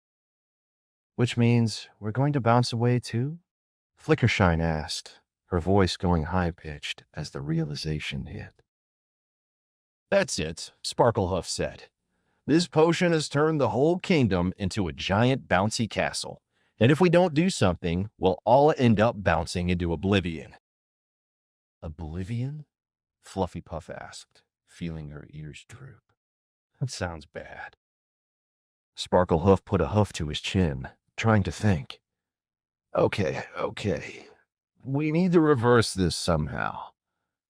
Which means we're going to bounce away too? Flickershine asked, her voice going high-pitched as the realization hit. That's it, Sparklehoof said. This potion has turned the whole kingdom into a giant bouncy castle, and if we don't do something, we'll all end up bouncing into oblivion. Oblivion? Fluffy Puff asked, feeling her ears droop. That sounds bad. Sparklehoof put a hoof to his chin, trying to think. Okay. We need to reverse this somehow.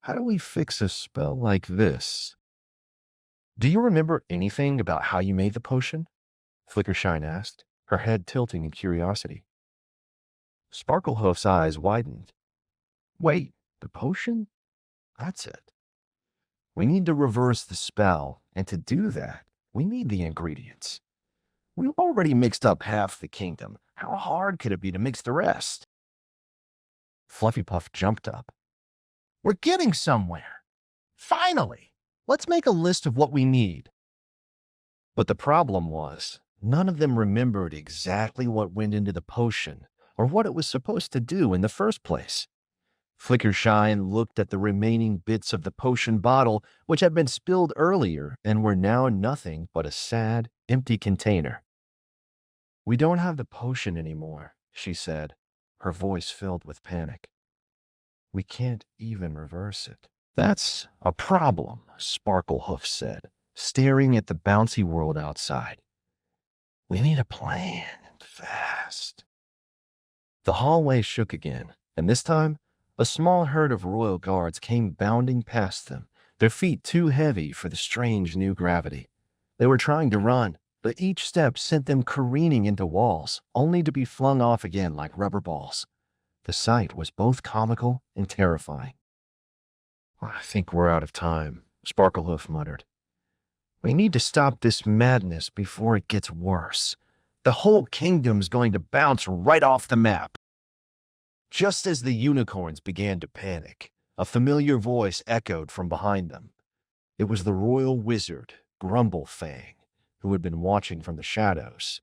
How do we fix a spell like this? Do you remember anything about how you made the potion? Flickershine asked, her head tilting in curiosity. Sparklehoof's eyes widened. Wait, the potion? That's it. We need to reverse the spell, and to do that, we need the ingredients. We've already mixed up half the kingdom. How hard could it be to mix the rest? Fluffy Puff jumped up. We're getting somewhere. Finally! Let's make a list of what we need. But the problem was, none of them remembered exactly what went into the potion or what it was supposed to do in the first place. Flickershine looked at the remaining bits of the potion bottle, which had been spilled earlier and were now nothing but a sad, empty container. We don't have the potion anymore, she said, her voice filled with panic. We can't even reverse it. That's a problem, Sparklehoof said, staring at the bouncy world outside. We need a plan, fast. The hallway shook again, and this time, a small herd of royal guards came bounding past them, their feet too heavy for the strange new gravity. They were trying to run, but each step sent them careening into walls, only to be flung off again like rubber balls. The sight was both comical and terrifying. I think we're out of time, Sparklehoof muttered. We need to stop this madness before it gets worse. The whole kingdom's going to bounce right off the map. Just as the unicorns began to panic, a familiar voice echoed from behind them. It was the royal wizard, Grumblefang, who had been watching from the shadows.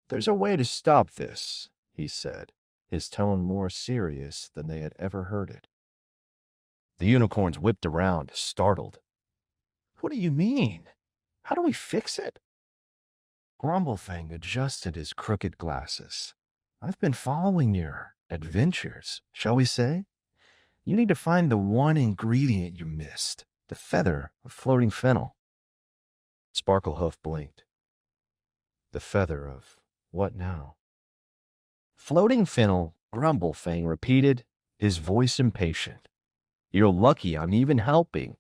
"There's a way to stop this," he said, his tone more serious than they had ever heard it. The unicorns whipped around, startled. "What do you mean? How do we fix it?" Grumblefang adjusted his crooked glasses. "I've been following your adventures, shall we say? You need to find the one ingredient you missed, the feather of floating fennel." Sparklehoof blinked. "The feather of what now?" "Floating fennel," Grumblefang repeated, his voice impatient. "You're lucky I'm even helping.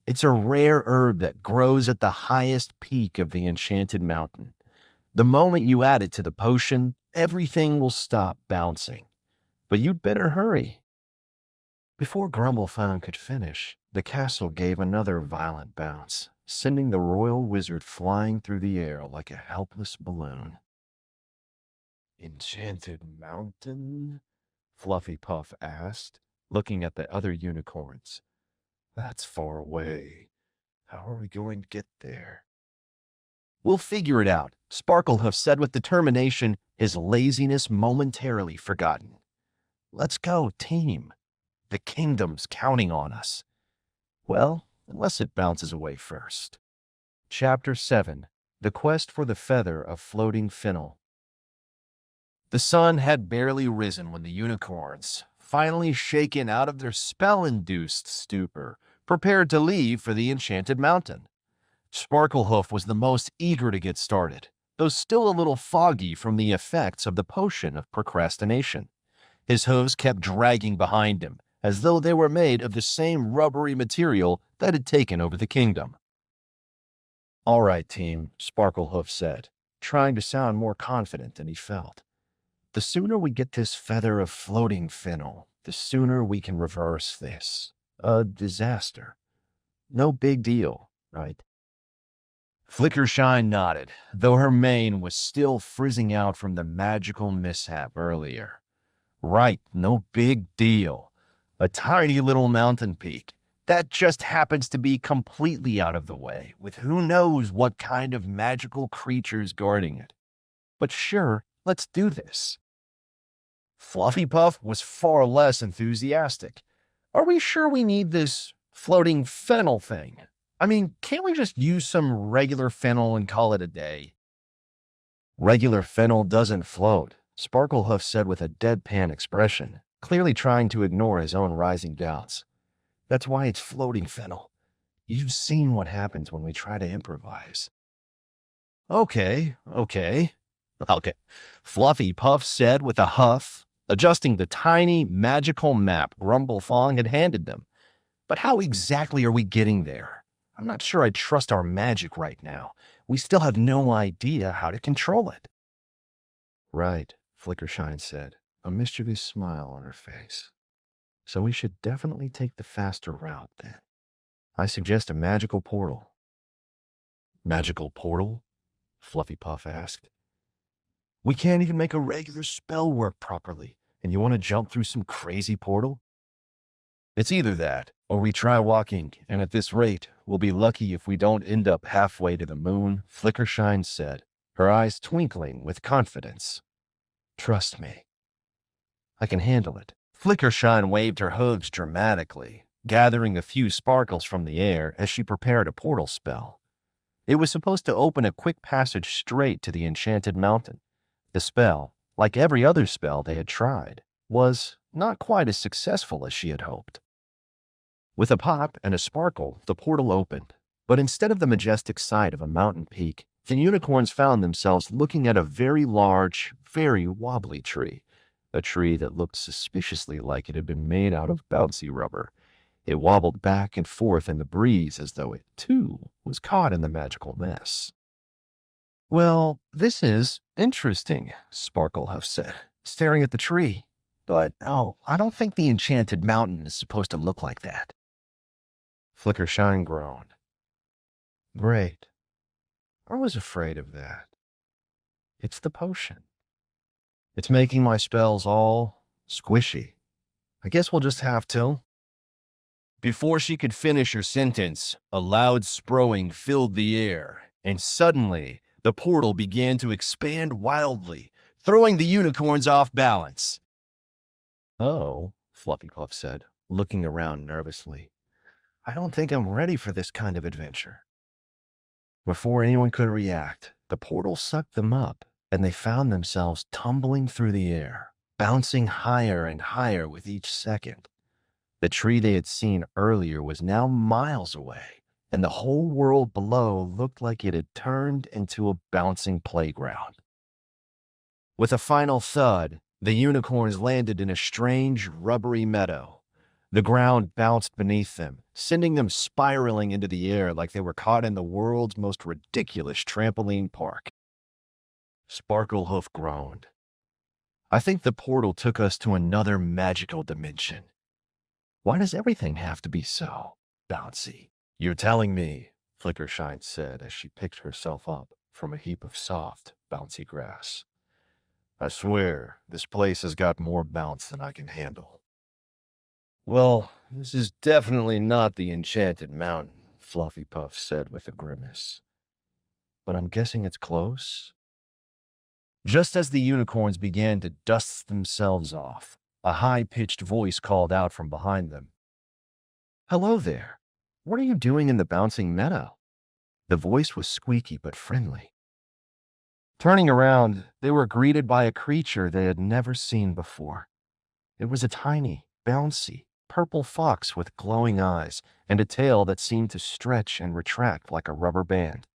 It's a rare herb that grows at the highest peak of the enchanted mountain. The moment you add it to the potion, everything will stop bouncing. But you'd better hurry." Before Grumblefang could finish, the castle gave another violent bounce, sending the royal wizard flying through the air like a helpless balloon. "Enchanted mountain?" Fluffy Puff asked, looking at the other unicorns. "That's far away. How are we going to get there?" "We'll figure it out," Sparklehoof said with determination, his laziness momentarily forgotten. "Let's go, team. The kingdom's counting on us. Well, unless it bounces away first." Chapter 7. The Quest for the Feather of Floating Fennel. The sun had barely risen when the unicorns, finally shaken out of their spell-induced stupor, prepared to leave for the enchanted mountain. Sparklehoof was the most eager to get started, though still a little foggy from the effects of the potion of procrastination. His hooves kept dragging behind him, as though they were made of the same rubbery material that had taken over the kingdom. "All right, team," Sparklehoof said, trying to sound more confident than he felt. "The sooner we get this feather of floating fennel, the sooner we can reverse this. A disaster. No big deal, right?" Flickershine nodded, though her mane was still frizzing out from the magical mishap earlier. "Right, no big deal. A tiny little mountain peak that just happens to be completely out of the way, with who knows what kind of magical creatures guarding it. But sure, let's do this." Fluffy Puff was far less enthusiastic. "Are we sure we need this floating fennel thing? I mean, can't we just use some regular fennel and call it a day?" "Regular fennel doesn't float," Sparklehoof said with a deadpan expression, clearly trying to ignore his own rising doubts. "That's why it's floating fennel. You've seen what happens when we try to improvise." Okay. Fluffy Puff said with a huff, adjusting the tiny magical map Grumblefang had handed them. "But how exactly are we getting there? I'm not sure I trust our magic right now. We still have no idea how to control it." "Right," Flickershine said, a mischievous smile on her face. "So we should definitely take the faster route then. I suggest a magical portal." "Magical portal?" Fluffy Puff asked. "We can't even make a regular spell work properly, and you want to jump through some crazy portal?" "It's either that, or we try walking, and at this rate, we'll be lucky if we don't end up halfway to the moon," Flickershine said, her eyes twinkling with confidence. "Trust me. I can handle it." Flickershine waved her hooves dramatically, gathering a few sparkles from the air as she prepared a portal spell. It was supposed to open a quick passage straight to the enchanted mountain. The spell, like every other spell they had tried, was not quite as successful as she had hoped. With a pop and a sparkle, the portal opened, but instead of the majestic sight of a mountain peak, the unicorns found themselves looking at a very large, very wobbly tree, a tree that looked suspiciously like it had been made out of bouncy rubber. It wobbled back and forth in the breeze as though it, too, was caught in the magical mess. "Well, this is interesting," Sparklehoof said, staring at the tree. "But, oh, I don't think the enchanted mountain is supposed to look like that." Flickershine groaned. "Great. I was afraid of that. It's the potion. It's making my spells all squishy. I guess we'll just have to Before she could finish her sentence, a loud sprowing filled the air, and suddenly the portal began to expand wildly, throwing the unicorns off balance. "Oh," Fluffy Puff said, looking around nervously. "I don't think I'm ready for this kind of adventure." Before anyone could react, the portal sucked them up, and they found themselves tumbling through the air, bouncing higher and higher with each second. The tree they had seen earlier was now miles away, and the whole world below looked like it had turned into a bouncing playground. With a final thud, the unicorns landed in a strange, rubbery meadow. The ground bounced beneath them, sending them spiraling into the air like they were caught in the world's most ridiculous trampoline park. Sparklehoof groaned. "I think the portal took us to another magical dimension. Why does everything have to be so bouncy?" "You're telling me," Flickershine said as she picked herself up from a heap of soft, bouncy grass. "I swear, this place has got more bounce than I can handle." "Well, this is definitely not the Enchanted Mountain," Fluffy Puff said with a grimace. "But I'm guessing it's close." Just as the unicorns began to dust themselves off, a high-pitched voice called out from behind them. "Hello there. What are you doing in the bouncing meadow?" The voice was squeaky but friendly. Turning around, they were greeted by a creature they had never seen before. It was a tiny, bouncy, purple fox with glowing eyes and a tail that seemed to stretch and retract like a rubber band.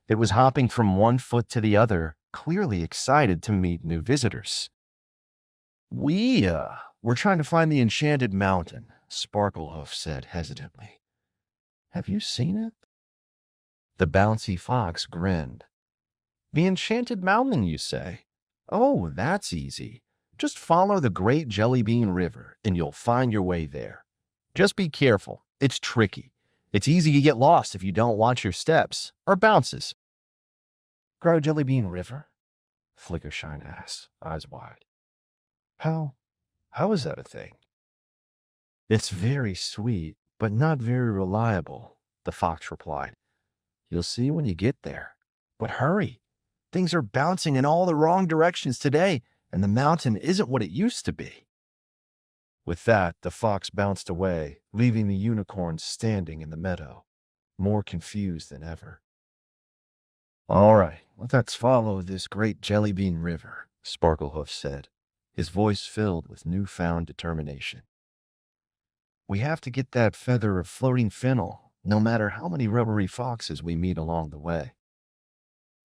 It was hopping from one foot to the other, clearly excited to meet new visitors. We're trying to find the Enchanted Mountain," Sparklehoof said hesitantly. "Have you seen it?" The bouncy fox grinned. "The Enchanted Mountain, you say? Oh, that's easy. Just follow the Great Jellybean River, and you'll find your way there. Just be careful. It's tricky. It's easy to get lost if you don't watch your steps or bounces." "Great Jellybean River?" Flickershine asked, eyes wide. How is that a thing?" "It's very sweet, but not very reliable," the fox replied. "You'll see when you get there. But hurry. Things are bouncing in all the wrong directions today, and the mountain isn't what it used to be." With that, the fox bounced away, leaving the unicorns standing in the meadow, more confused than ever. "All right, let's follow this Great Jellybean River," Sparklehoof said, his voice filled with newfound determination. "We have to get that feather of floating fennel, no matter how many rubbery foxes we meet along the way."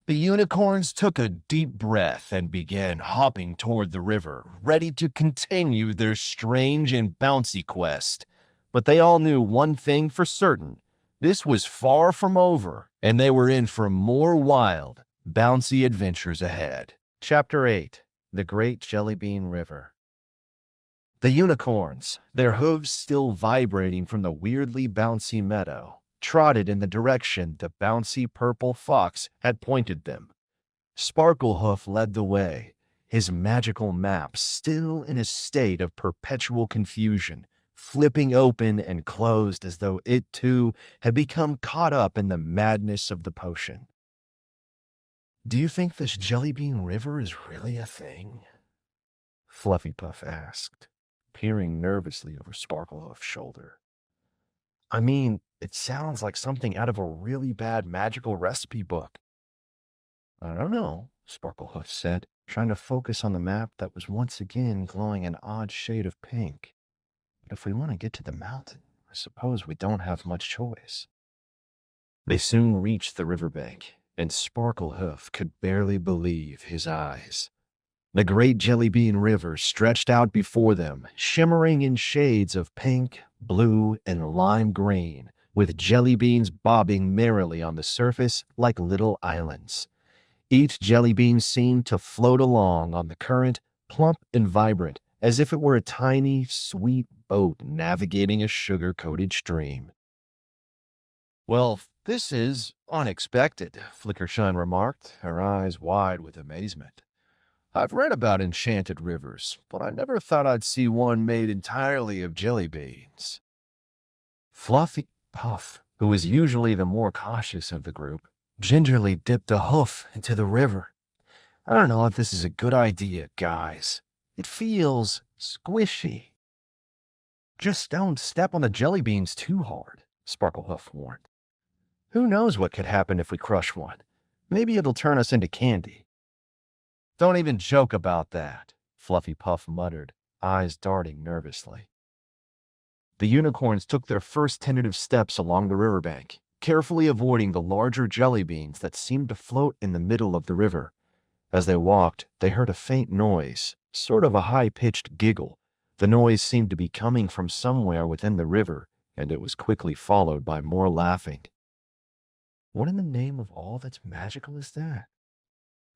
The unicorns took a deep breath and began hopping toward the river, ready to continue their strange and bouncy quest. But they all knew one thing for certain. This was far from over, and they were in for more wild, bouncy adventures ahead. Chapter 8: The Great Jellybean River. The unicorns, their hooves still vibrating from the weirdly bouncy meadow, trotted in the direction the bouncy purple fox had pointed them. Sparklehoof led the way, his magical map still in a state of perpetual confusion, flipping open and closed as though it too had become caught up in the madness of the potion. "Do you think this Jellybean River is really a thing?" Fluffy Puff asked, peering nervously over Sparklehoof's shoulder. "I mean, it sounds like something out of a really bad magical recipe book." "I don't know," Sparklehoof said, trying to focus on the map that was once again glowing an odd shade of pink. "But if we want to get to the mountain, I suppose we don't have much choice." They soon reached the riverbank, and Sparklehoof could barely believe his eyes. The Great Jellybean River stretched out before them, shimmering in shades of pink, blue, and lime green, with jelly beans bobbing merrily on the surface like little islands. Each jelly bean seemed to float along on the current, plump and vibrant, as if it were a tiny, sweet boat navigating a sugar-coated stream. "Well, this is unexpected," Flickershine remarked, her eyes wide with amazement. "I've read about enchanted rivers, but I never thought I'd see one made entirely of jelly beans." Fluffy Puff, who was usually the more cautious of the group, gingerly dipped a hoof into the river. I don't know if this is a good idea, guys. It feels squishy. Just don't step on the jelly beans too hard, Sparklehoof warned. Who knows what could happen if we crush one? Maybe it'll turn us into candy. Don't even joke about that, Fluffy Puff muttered, eyes darting nervously. The unicorns took their first tentative steps along the riverbank, carefully avoiding the larger jelly beans that seemed to float in the middle of the river. As they walked, they heard a faint noise, sort of a high-pitched giggle. The noise seemed to be coming from somewhere within the river, and it was quickly followed by more laughing. What in the name of all that's magical is that?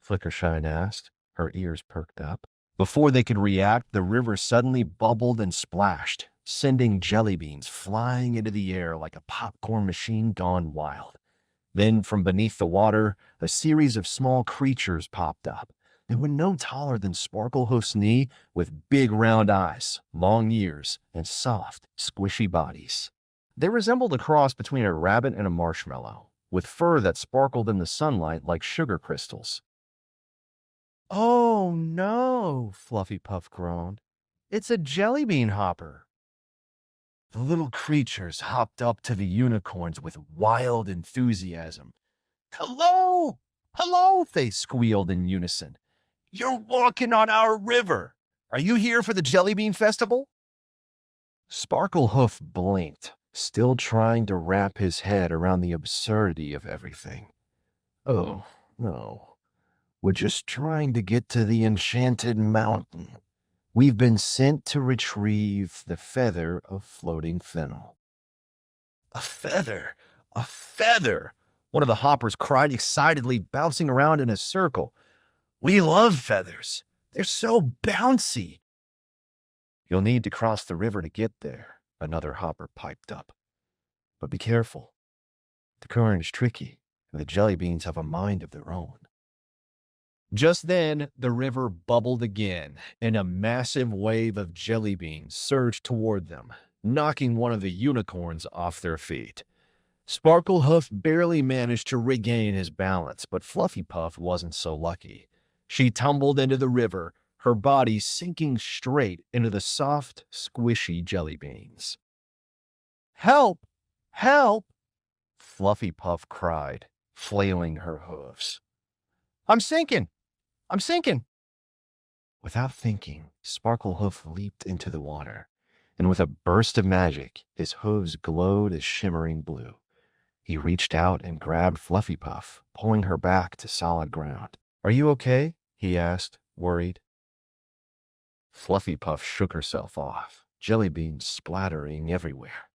Flickershine asked, her ears perked up. Before they could react, the river suddenly bubbled and splashed, sending jelly beans flying into the air like a popcorn machine gone wild. Then, from beneath the water, a series of small creatures popped up. They were no taller than Sparklehoof's knee, with big round eyes, long ears, and soft, squishy bodies. They resembled a cross between a rabbit and a marshmallow, with fur that sparkled in the sunlight like sugar crystals. Oh no, Fluffy Puff groaned. It's a jelly bean hopper. The little creatures hopped up to the unicorns with wild enthusiasm. Hello! Hello, they squealed in unison. You're walking on our river. Are you here for the Jelly Bean Festival? Sparklehoof blinked, still trying to wrap his head around the absurdity of everything. Oh, no. We're just trying to get to the enchanted mountain. We've been sent to retrieve the feather of floating fennel. A feather! A feather! One of the hoppers cried excitedly, bouncing around in a circle. We love feathers. They're so bouncy. You'll need to cross the river to get there, another hopper piped up. But be careful. The current is tricky, and the jelly beans have a mind of their own. Just then, the river bubbled again, and a massive wave of jelly beans surged toward them, knocking one of the unicorns off their feet. Sparklehoof barely managed to regain his balance, but Fluffy Puff wasn't so lucky. She tumbled into the river, her body sinking straight into the soft, squishy jelly beans. Help! Help! Fluffy Puff cried, flailing her hooves. I'm sinking! I'm sinking! Without thinking, Sparklehoof leaped into the water, and with a burst of magic, his hooves glowed as shimmering blue. He reached out and grabbed Fluffy Puff, pulling her back to solid ground. Are you okay? He asked, worried. Fluffy Puff shook herself off, jelly beans splattering everywhere.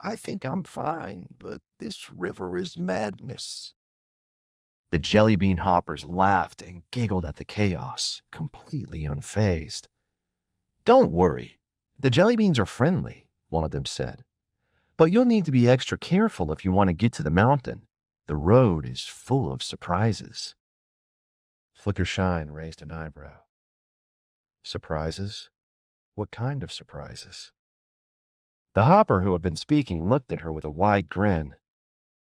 I think I'm fine, but this river is madness. The jelly bean hoppers laughed and giggled at the chaos, completely unfazed. Don't worry. The jelly beans are friendly, one of them said. But you'll need to be extra careful if you want to get to the mountain. The road is full of surprises. Flickershine raised an eyebrow. Surprises? What kind of surprises? The hopper who had been speaking looked at her with a wide grin.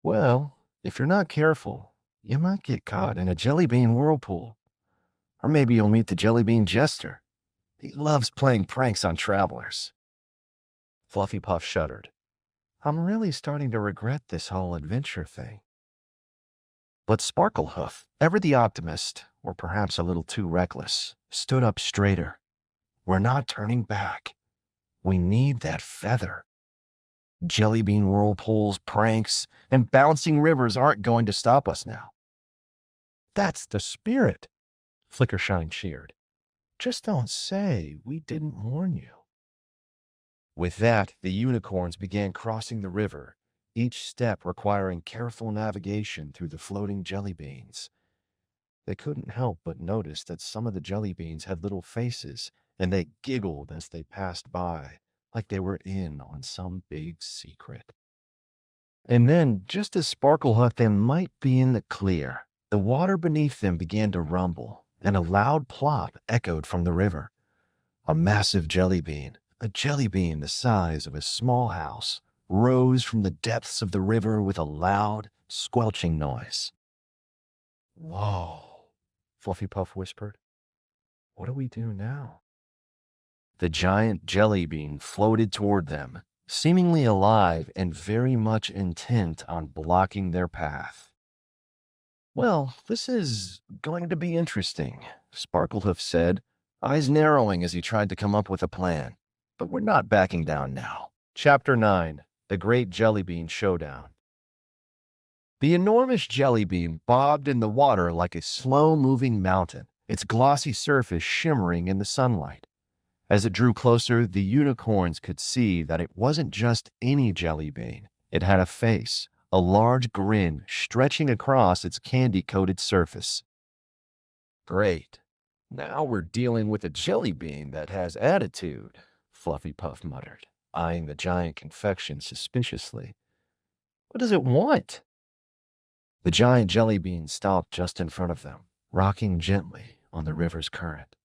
Well, if you're not careful, you might get caught in a jelly bean whirlpool. Or maybe you'll meet the jelly bean jester. He loves playing pranks on travelers. Fluffy Puff shuddered. I'm really starting to regret this whole adventure thing. But Sparklehoof, ever the optimist, or perhaps a little too reckless, stood up straighter. We're not turning back. We need that feather. Jelly bean whirlpools, pranks, and bouncing rivers aren't going to stop us now. That's the spirit, Flickershine cheered. Just don't say we didn't warn you. With that, the unicorns began crossing the river, each step requiring careful navigation through the floating jelly beans. They couldn't help but notice that some of the jelly beans had little faces, and they giggled as they passed by, like they were in on some big secret. And then, just as Sparklehoof they might be in the clear, the water beneath them began to rumble, and a loud plop echoed from the river. A massive jelly bean, a jelly bean the size of a small house, rose from the depths of the river with a loud, squelching noise. "Whoa," Fluffy Puff whispered. "What do we do now?" The giant jelly bean floated toward them, seemingly alive and very much intent on blocking their path. "Well, this is going to be interesting," Sparklehoof said, eyes narrowing as he tried to come up with a plan. "But we're not backing down now." Chapter 9: The Great Jelly Bean Showdown. The enormous jelly bean bobbed in the water like a slow-moving mountain, its glossy surface shimmering in the sunlight. As it drew closer, the unicorns could see that it wasn't just any jelly bean. It had a face, a large grin stretching across its candy-coated surface. "Great. Now we're dealing with a jelly bean that has attitude," Fluffy Puff muttered, eyeing the giant confection suspiciously. "What does it want?" The giant jelly bean stopped just in front of them, rocking gently on the river's current.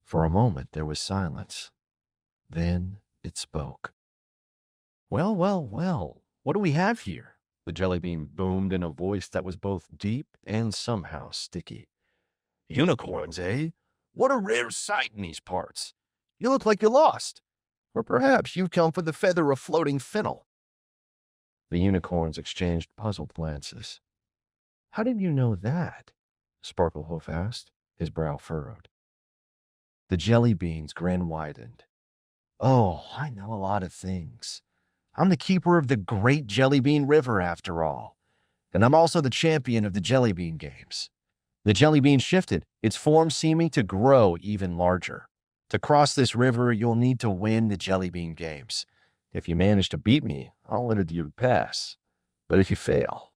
For a moment there was silence. Then it spoke. "Well, well, well, what do we have here?" The jelly bean boomed in a voice that was both deep and somehow sticky. "Unicorns, eh? What a rare sight in these parts. You look like you're lost. Or perhaps you've come for the feather of floating fennel." The unicorns exchanged puzzled glances. "How did you know that?" Sparklehoof asked, his brow furrowed. The jelly bean's grin widened. "Oh, I know a lot of things. I'm the keeper of the Great Jelly Bean River, after all. And I'm also the champion of the Jelly Bean Games." The jelly bean shifted, its form seeming to grow even larger. "To cross this river, you'll need to win the Jelly Bean Games. If you manage to beat me, I'll let you pass. But if you fail..."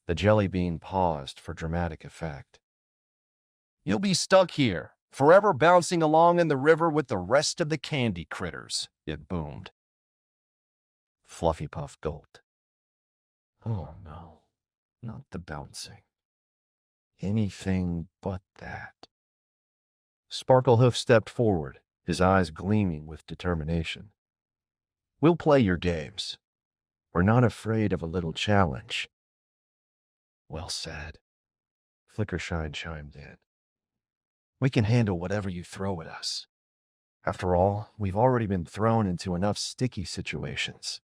The jelly bean paused for dramatic effect. "You'll be stuck here, forever bouncing along in the river with the rest of the candy critters," it boomed. Fluffy Puff gulped. "Oh no, not the bouncing. Anything but that." Sparklehoof stepped forward, his eyes gleaming with determination. "We'll play your games. We're not afraid of a little challenge." "Well said," Flickershine chimed in. "We can handle whatever you throw at us. After all, we've already been thrown into enough sticky situations."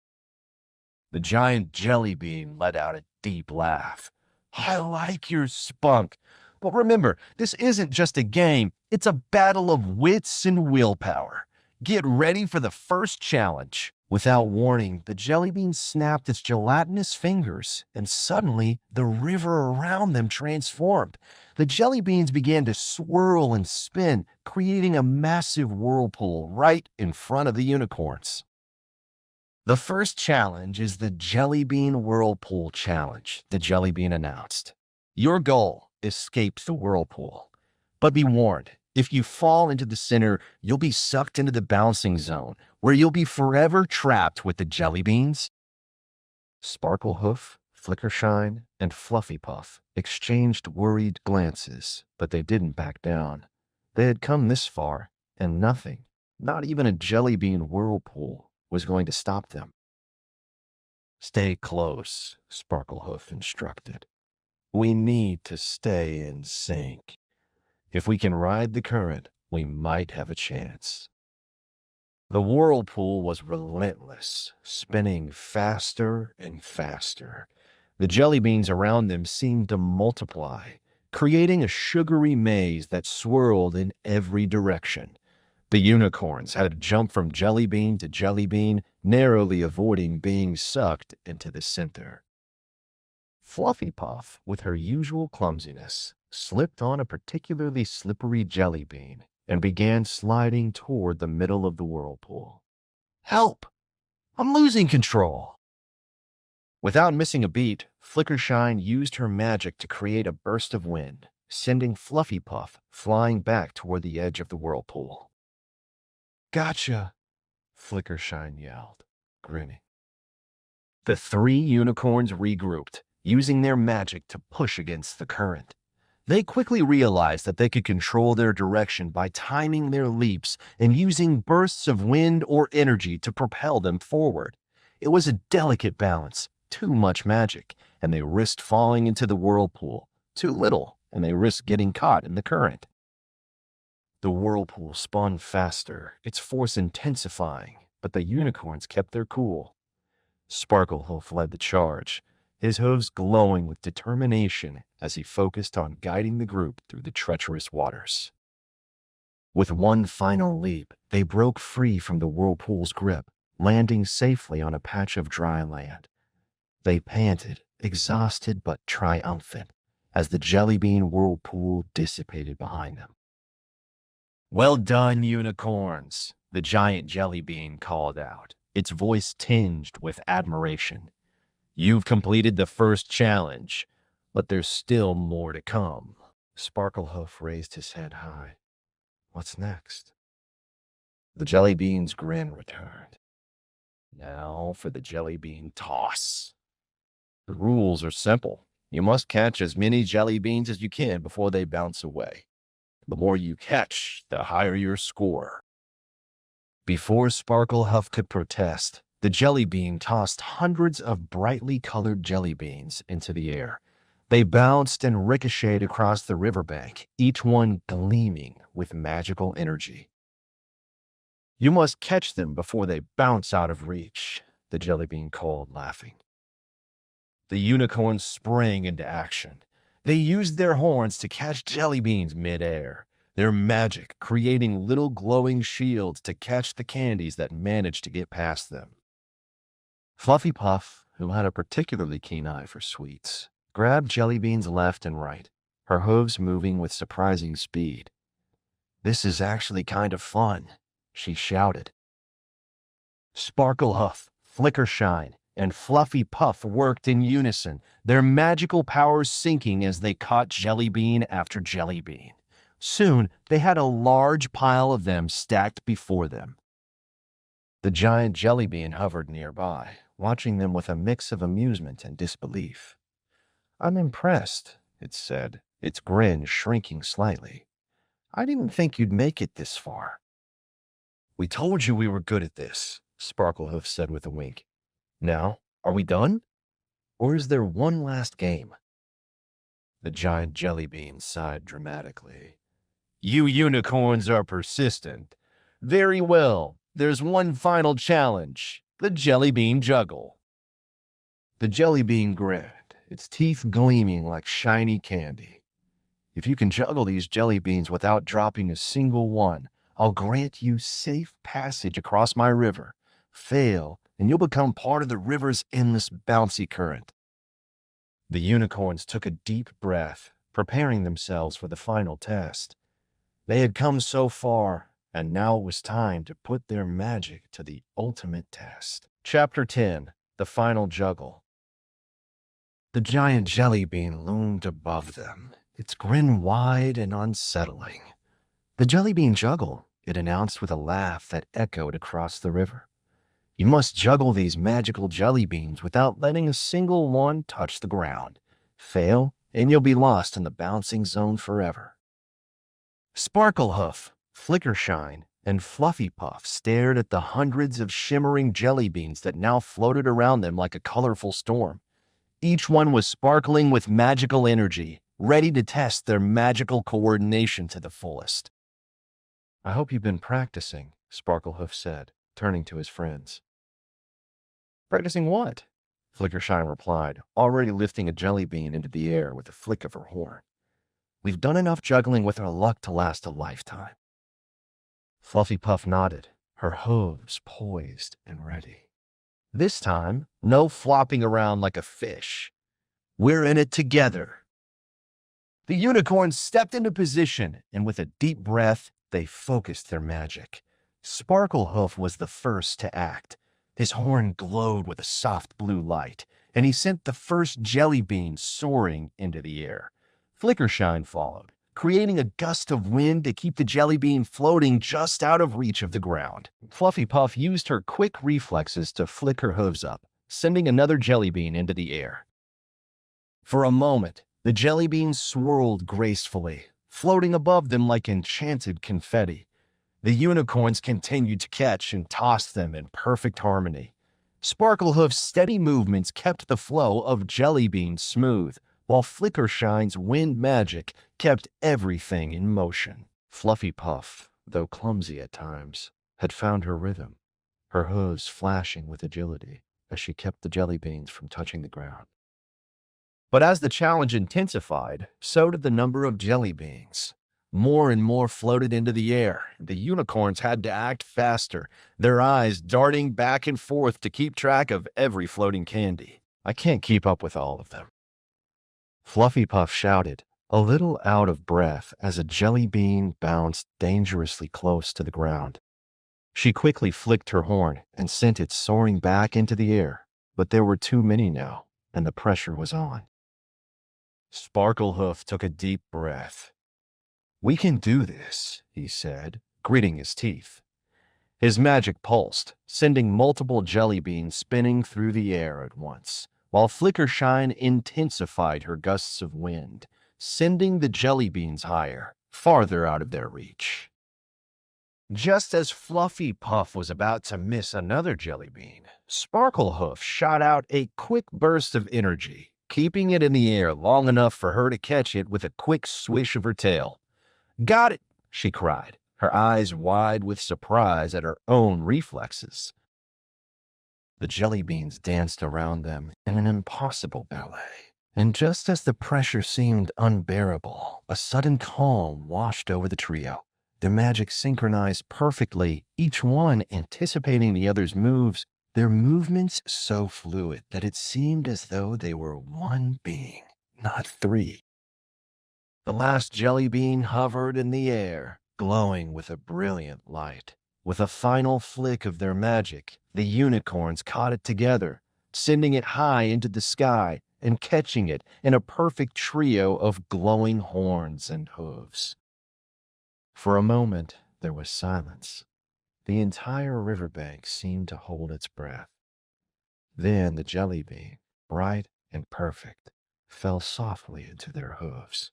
The giant jelly bean let out a deep laugh. "I like your spunk. But remember, this isn't just a game. It's a battle of wits and willpower. Get ready for the first challenge." Without warning, the jelly bean snapped its gelatinous fingers, and suddenly the river around them transformed. The jelly beans began to swirl and spin, creating a massive whirlpool right in front of the unicorns. "The first challenge is the Jelly Bean Whirlpool Challenge," the jelly bean announced. "Your goal: escape the whirlpool. But be warned, if you fall into the center, you'll be sucked into the bouncing zone, where you'll be forever trapped with the jelly beans." Sparklehoof, Flickershine, and Fluffy Puff exchanged worried glances, but they didn't back down. They had come this far, and nothing, not even a jelly bean whirlpool, was going to stop them. "Stay close," Sparklehoof instructed. "We need to stay in sync. If we can ride the current, we might have a chance." The whirlpool was relentless, spinning faster and faster. The jelly beans around them seemed to multiply, creating a sugary maze that swirled in every direction. The unicorns had to jump from jelly bean to jelly bean, narrowly avoiding being sucked into the center. Fluffy Puff, with her usual clumsiness, slipped on a particularly slippery jelly bean and began sliding toward the middle of the whirlpool. "Help! I'm losing control!" Without missing a beat, Flickershine used her magic to create a burst of wind, sending Fluffy Puff flying back toward the edge of the whirlpool. "Gotcha!" Flickershine yelled, grinning. The three unicorns regrouped, using their magic to push against the current. They quickly realized that they could control their direction by timing their leaps and using bursts of wind or energy to propel them forward. It was a delicate balance, too much magic, and they risked falling into the whirlpool. Too little, and they risked getting caught in the current. The whirlpool spun faster, its force intensifying, but the unicorns kept their cool. Sparklehoof led the charge, his hooves glowing with determination as he focused on guiding the group through the treacherous waters. With one final leap, they broke free from the whirlpool's grip, landing safely on a patch of dry land. They panted, exhausted but triumphant, as the jellybean whirlpool dissipated behind them. "Well done, unicorns," the giant jellybean called out, its voice tinged with admiration. "You've completed the first challenge, but there's still more to come." Sparklehoof raised his head high. What's next? The jellybean's grin returned. Now for the jellybean toss. The rules are simple. You must catch as many jelly beans as you can before they bounce away. The more you catch, the higher your score. Before Sparklehoof could protest, the jelly bean tossed hundreds of brightly colored jelly beans into the air. They bounced and ricocheted across the riverbank, each one gleaming with magical energy. "You must catch them before they bounce out of reach," the jelly bean called, laughing. The unicorns sprang into action. They used their horns to catch jelly beans mid-air, their magic creating little glowing shields to catch the candies that managed to get past them. Fluffy Puff, who had a particularly keen eye for sweets, grabbed jelly beans left and right, her hooves moving with surprising speed. "This is actually kind of fun," she shouted. Sparklehoof, Flickershine, and Fluffy Puff worked in unison, their magical powers sinking as they caught jellybean after jellybean. Soon, they had a large pile of them stacked before them. The giant jellybean hovered nearby, watching them with a mix of amusement and disbelief. "I'm impressed," it said, its grin shrinking slightly. "I didn't think you'd make it this far." "We told you we were good at this," Sparklehoof said with a wink. "Now, are we done? Or is there one last game?" The giant jellybean sighed dramatically. "You unicorns are persistent. Very well, there's one final challenge, the jellybean juggle." The jellybean grinned, its teeth gleaming like shiny candy. "If you can juggle these jelly beans without dropping a single one, I'll grant you safe passage across my river. Fail, and you'll become part of the river's endless bouncy current." The unicorns took a deep breath, preparing themselves for the final test. They had come so far, and now it was time to put their magic to the ultimate test. Chapter 10: The Final Juggle. The giant jelly bean loomed above them, its grin wide and unsettling. "The jelly bean juggle," it announced with a laugh that echoed across the river. "You must juggle these magical jelly beans without letting a single one touch the ground. Fail, and you'll be lost in the bouncing zone forever." Sparklehoof, Flickershine, and Fluffy Puff stared at the hundreds of shimmering jelly beans that now floated around them like a colorful storm. Each one was sparkling with magical energy, ready to test their magical coordination to the fullest. "I hope you've been practicing," Sparklehoof said, turning to his friends. "Practicing what?" Flickershine replied, already lifting a jelly bean into the air with a flick of her horn. "We've done enough juggling with our luck to last a lifetime." Fluffy Puff nodded, her hooves poised and ready. "This time, no flopping around like a fish. We're in it together." The unicorns stepped into position, and with a deep breath, they focused their magic. Sparklehoof was the first to act. His horn glowed with a soft blue light, and he sent the first jelly bean soaring into the air. Flickershine followed, creating a gust of wind to keep the jelly bean floating just out of reach of the ground. Fluffy Puff used her quick reflexes to flick her hooves up, sending another jelly bean into the air. For a moment, the jelly beans swirled gracefully, floating above them like enchanted confetti. The unicorns continued to catch and toss them in perfect harmony. Sparklehoof's steady movements kept the flow of jelly beans smooth, while Flickershine's wind magic kept everything in motion. Fluffy Puff, though clumsy at times, had found her rhythm, her hooves flashing with agility as she kept the jelly beans from touching the ground. But as the challenge intensified, so did the number of jelly beans. More and more floated into the air. The unicorns had to act faster, their eyes darting back and forth to keep track of every floating candy. I can't keep up with all of them. Fluffy Puff shouted, a little out of breath as a jelly bean bounced dangerously close to the ground. She quickly flicked her horn and sent it soaring back into the air, but there were too many now, and the pressure was on. Sparklehoof took a deep breath. We can do this, he said, gritting his teeth. His magic pulsed, sending multiple jelly beans spinning through the air at once, while Flickershine intensified her gusts of wind, sending the jelly beans higher, farther out of their reach. Just as Fluffy Puff was about to miss another jelly bean, Sparklehoof shot out a quick burst of energy, keeping it in the air long enough for her to catch it with a quick swish of her tail. Got it, she cried, her eyes wide with surprise at her own reflexes. The jelly beans danced around them in an impossible ballet. And just as the pressure seemed unbearable, a sudden calm washed over the trio. Their magic synchronized perfectly, each one anticipating the other's moves, their movements so fluid that it seemed as though they were one being, not three. The last jelly bean hovered in the air, glowing with a brilliant light. With a final flick of their magic, the unicorns caught it together, sending it high into the sky and catching it in a perfect trio of glowing horns and hooves. For a moment, there was silence. The entire riverbank seemed to hold its breath. Then the jelly bean, bright and perfect, fell softly into their hooves.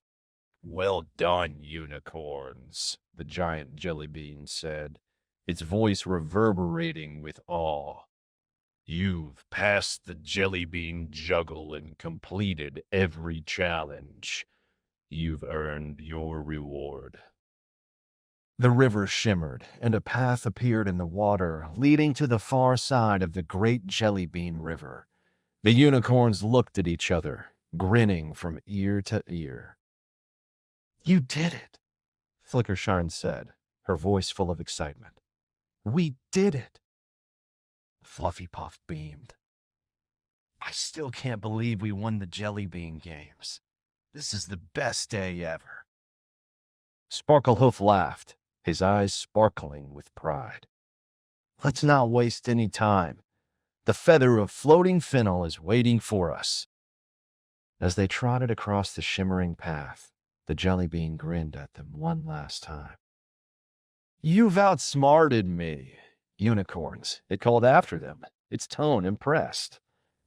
Well done, unicorns, the giant jelly bean said, its voice reverberating with awe. You've passed the jelly bean juggle and completed every challenge. You've earned your reward. The river shimmered, and a path appeared in the water, leading to the far side of the great jelly bean river. The unicorns looked at each other, grinning from ear to ear. You did it, Flickershine said, her voice full of excitement. We did it. Fluffy Puff beamed. I still can't believe we won the jelly bean games. This is the best day ever. Sparklehoof laughed, his eyes sparkling with pride. Let's not waste any time. The feather of floating fennel is waiting for us. As they trotted across the shimmering path, the jelly bean grinned at them one last time. You've outsmarted me, unicorns, it called after them, its tone impressed.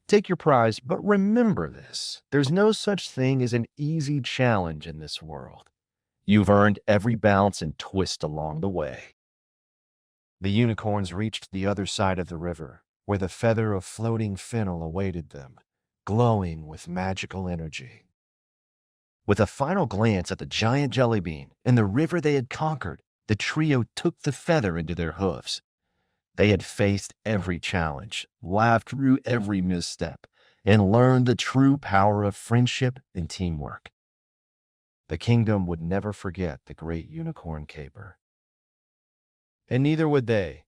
Take your prize, but remember this. There's no such thing as an easy challenge in this world. You've earned every bounce and twist along the way. The unicorns reached the other side of the river, where the feather of floating fennel awaited them, glowing with magical energy. With a final glance at the giant jelly bean and the river they had conquered, the trio took the feather into their hooves. They had faced every challenge, laughed through every misstep, and learned the true power of friendship and teamwork. The kingdom would never forget the great unicorn caper. And neither would they.